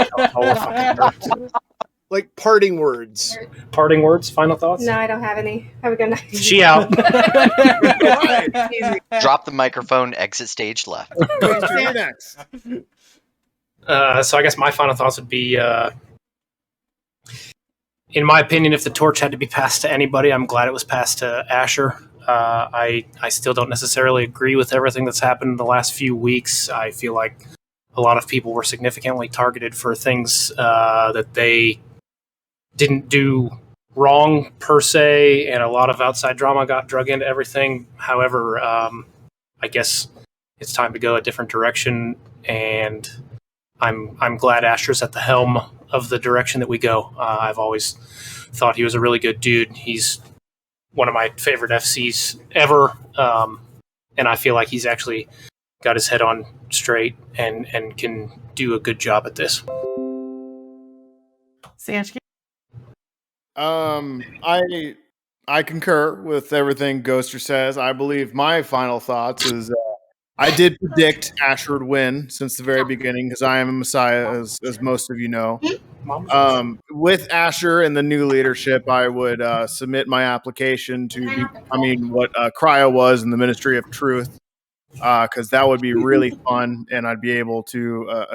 Like parting words. Parting words, final thoughts? No, I don't have any. Have a good night. She out. Drop the microphone, exit stage left. Ghoster, you're next. So I guess my final thoughts would be, in my opinion, if the torch had to be passed to anybody, I'm glad it was passed to Asher. I still don't necessarily agree with everything that's happened in the last few weeks. I feel like a lot of people were significantly targeted for things that they didn't do wrong per se, and a lot of outside drama got drug into everything. However, I guess it's time to go a different direction, and I'm glad Asher's at the helm of the direction that we go. I've always thought he was a really good dude. He's one of my favorite FCs ever, and I feel like he's actually got his head on straight and can do a good job at this. Sanchki? I concur with everything Ghoster says. I believe my final thoughts is I did predict Asher would win since the very beginning because I am a messiah, as most of you know. With Asher and the new leadership, I would submit my application to becoming what Cryo was in the Ministry of Truth, because that would be really fun, and I'd be able to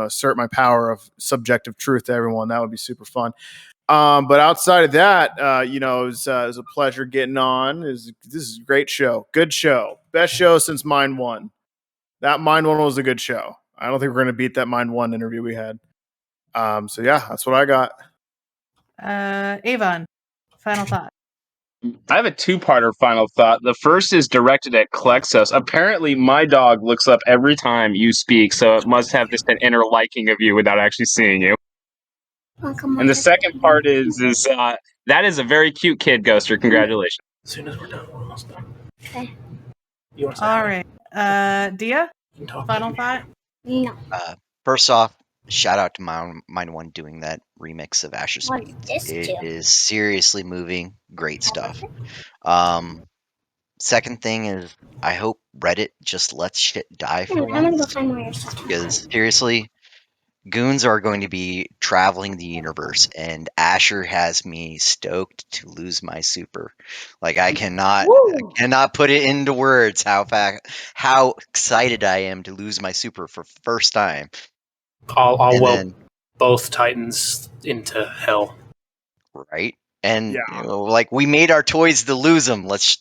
assert my power of subjective truth to everyone. That would be super fun. But outside of that, it was a pleasure getting on. This is a great show. Good show. Best show since Mind One. That Mind One was a good show. I don't think we're going to beat that Mind One interview we had. So yeah, that's what I got. Avon, final thought. I have a two-parter final thought. The first is directed at Klexos. Apparently, my dog looks up every time you speak, so it must have just an inner liking of you without actually seeing you. And the second part is that is a very cute kid, Ghoster. Congratulations. As soon as we're done, we're almost done. Okay. You want to say All hi? right. Dia, You can talk. final thought? No. First off, shout out to Mind One doing that remix of Asher's What Speed. is this It to? is seriously moving. Great stuff. Second thing is, I hope Reddit just lets shit die for I'm gonna go once. find more stuff. Because seriously, goons are going to be traveling the universe, and Asher has me stoked to lose my super. Like I cannot put it into words how excited I am to lose my super for first time. I'll And weld then, both Titans into hell. right? And Yeah. like we made our toys to lose them. Let's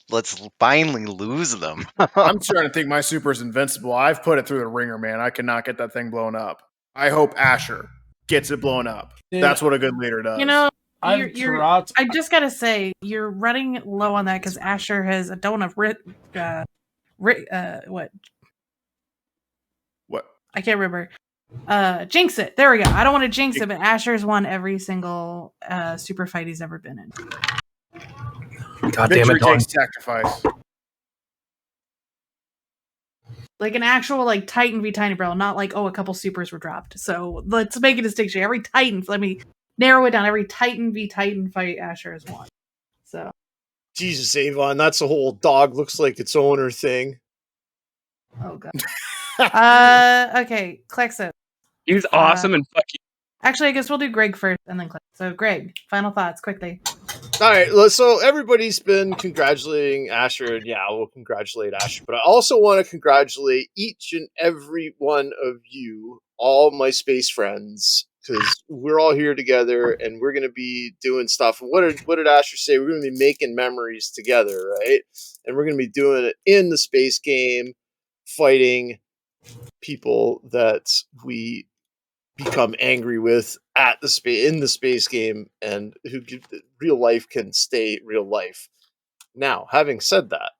finally lose them. I'm starting to think my super is invincible. I've put it through the ringer, man. I cannot get that thing blown up. I hope Asher gets it blown up. Dude, That's what a good leader does. You know, I've dropped. I just gotta say, you're running low on that because Asher has a don't have what? what? I can't remember. Jinx it. There we go. I don't want to jinx it, but Asher's won every single super fight he's ever been in. God damn Victory it, Dawn. takes sacrifice. Like an actual like Titan v Tiny Bro, not like a couple supers were dropped. So let's make a distinction. Every Titan, let me narrow it down. Every Titan v Titan fight Asher has won. So Jesus, Avon, that's a whole dog looks like its owner thing. oh god. Okay, Klexo. He was awesome and fuck you. Actually, I guess we'll do Greg first and then Klexo. So Greg, final thoughts quickly. All right, so everybody's been congratulating Asher, and yeah, we'll congratulate Asher. But I also want to congratulate each and every one of you, all my space friends, because we're all here together, and we're going to be doing stuff. And what did Asher say? We're going to be making memories together, right? And we're going to be doing it in the space game, fighting people that we become angry with at the in the space game, and who real life can stay real life. Now, having said that,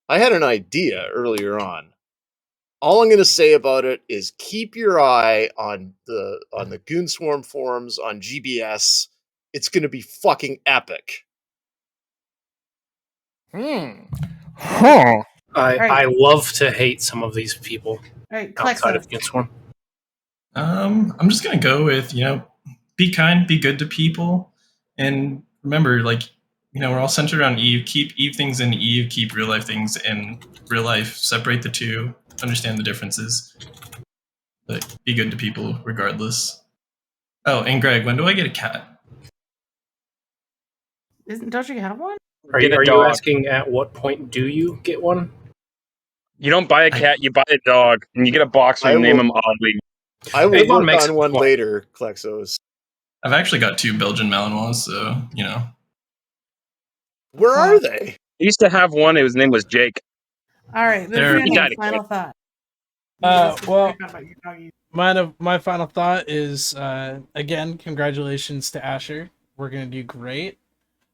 I had an idea earlier on. All I'm going to say about it is keep your eye on the Goonswarm forums on GBS. It's going to be fucking epic. Huh. I love to hate some of these people outside of Goonswarm. I'm just gonna go with, be kind, be good to people, and remember, we're all centered around Eve. Keep Eve things in Eve. Keep real life things in real life. Separate the two. Understand the differences, but be good to people regardless. Oh, and Greg, when do I get a cat? Don't you have one? Are you asking at what point do you get one? You don't buy a cat, you buy a dog, and you get a boxer and name him Oddly. I will work on one later, Klexos. I've actually got 2 Belgian Malinois, so, Where are they? I used to have one, his name was Jake. All right, Mifune, final thought. Well, my final thought is, again, congratulations to Asher. We're going to do great.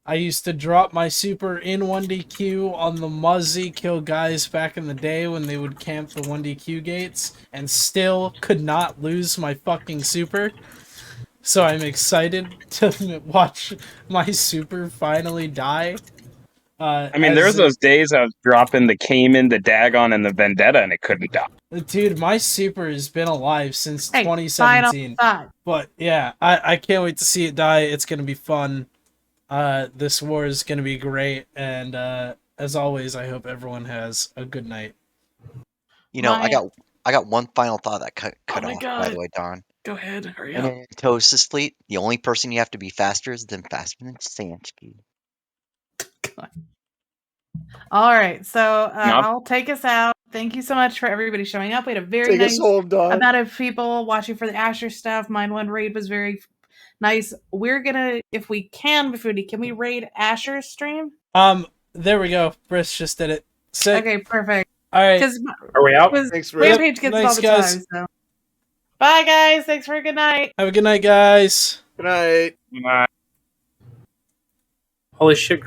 I used to drop my super in 1DQ on the Muzzy kill guys back in the day when they would camp the 1DQ gates, and still could not lose my fucking super. So I'm excited to watch my super finally die. There's those days I was dropping the Cayman, the Dagon, and the Vendetta, and it couldn't die. Dude, my super has been alive since 2017. But yeah, I can't wait to see it die. It's going to be fun. This war is going to be great. And as always, I hope everyone has a good night. I got one final thought that cut off, by the way, Don. Go ahead, hurry up. In Tosis Fleet, the only person you have to be faster than Sansky. All right, so I'll take us out. Thank you so much for everybody showing up. We had a very nice amount of people watching for the Asher stuff. Mine one raid was very nice. We're gonna, if we can, Mifune, can we raid Asher's stream? There we go. Briss just did it. Sick. Okay, perfect. All right. Are we out? Thanks, Rampage gets all the time. So. Bye, guys. Thanks for a good night. Have a good night, guys. Good night. Good night. Holy shit.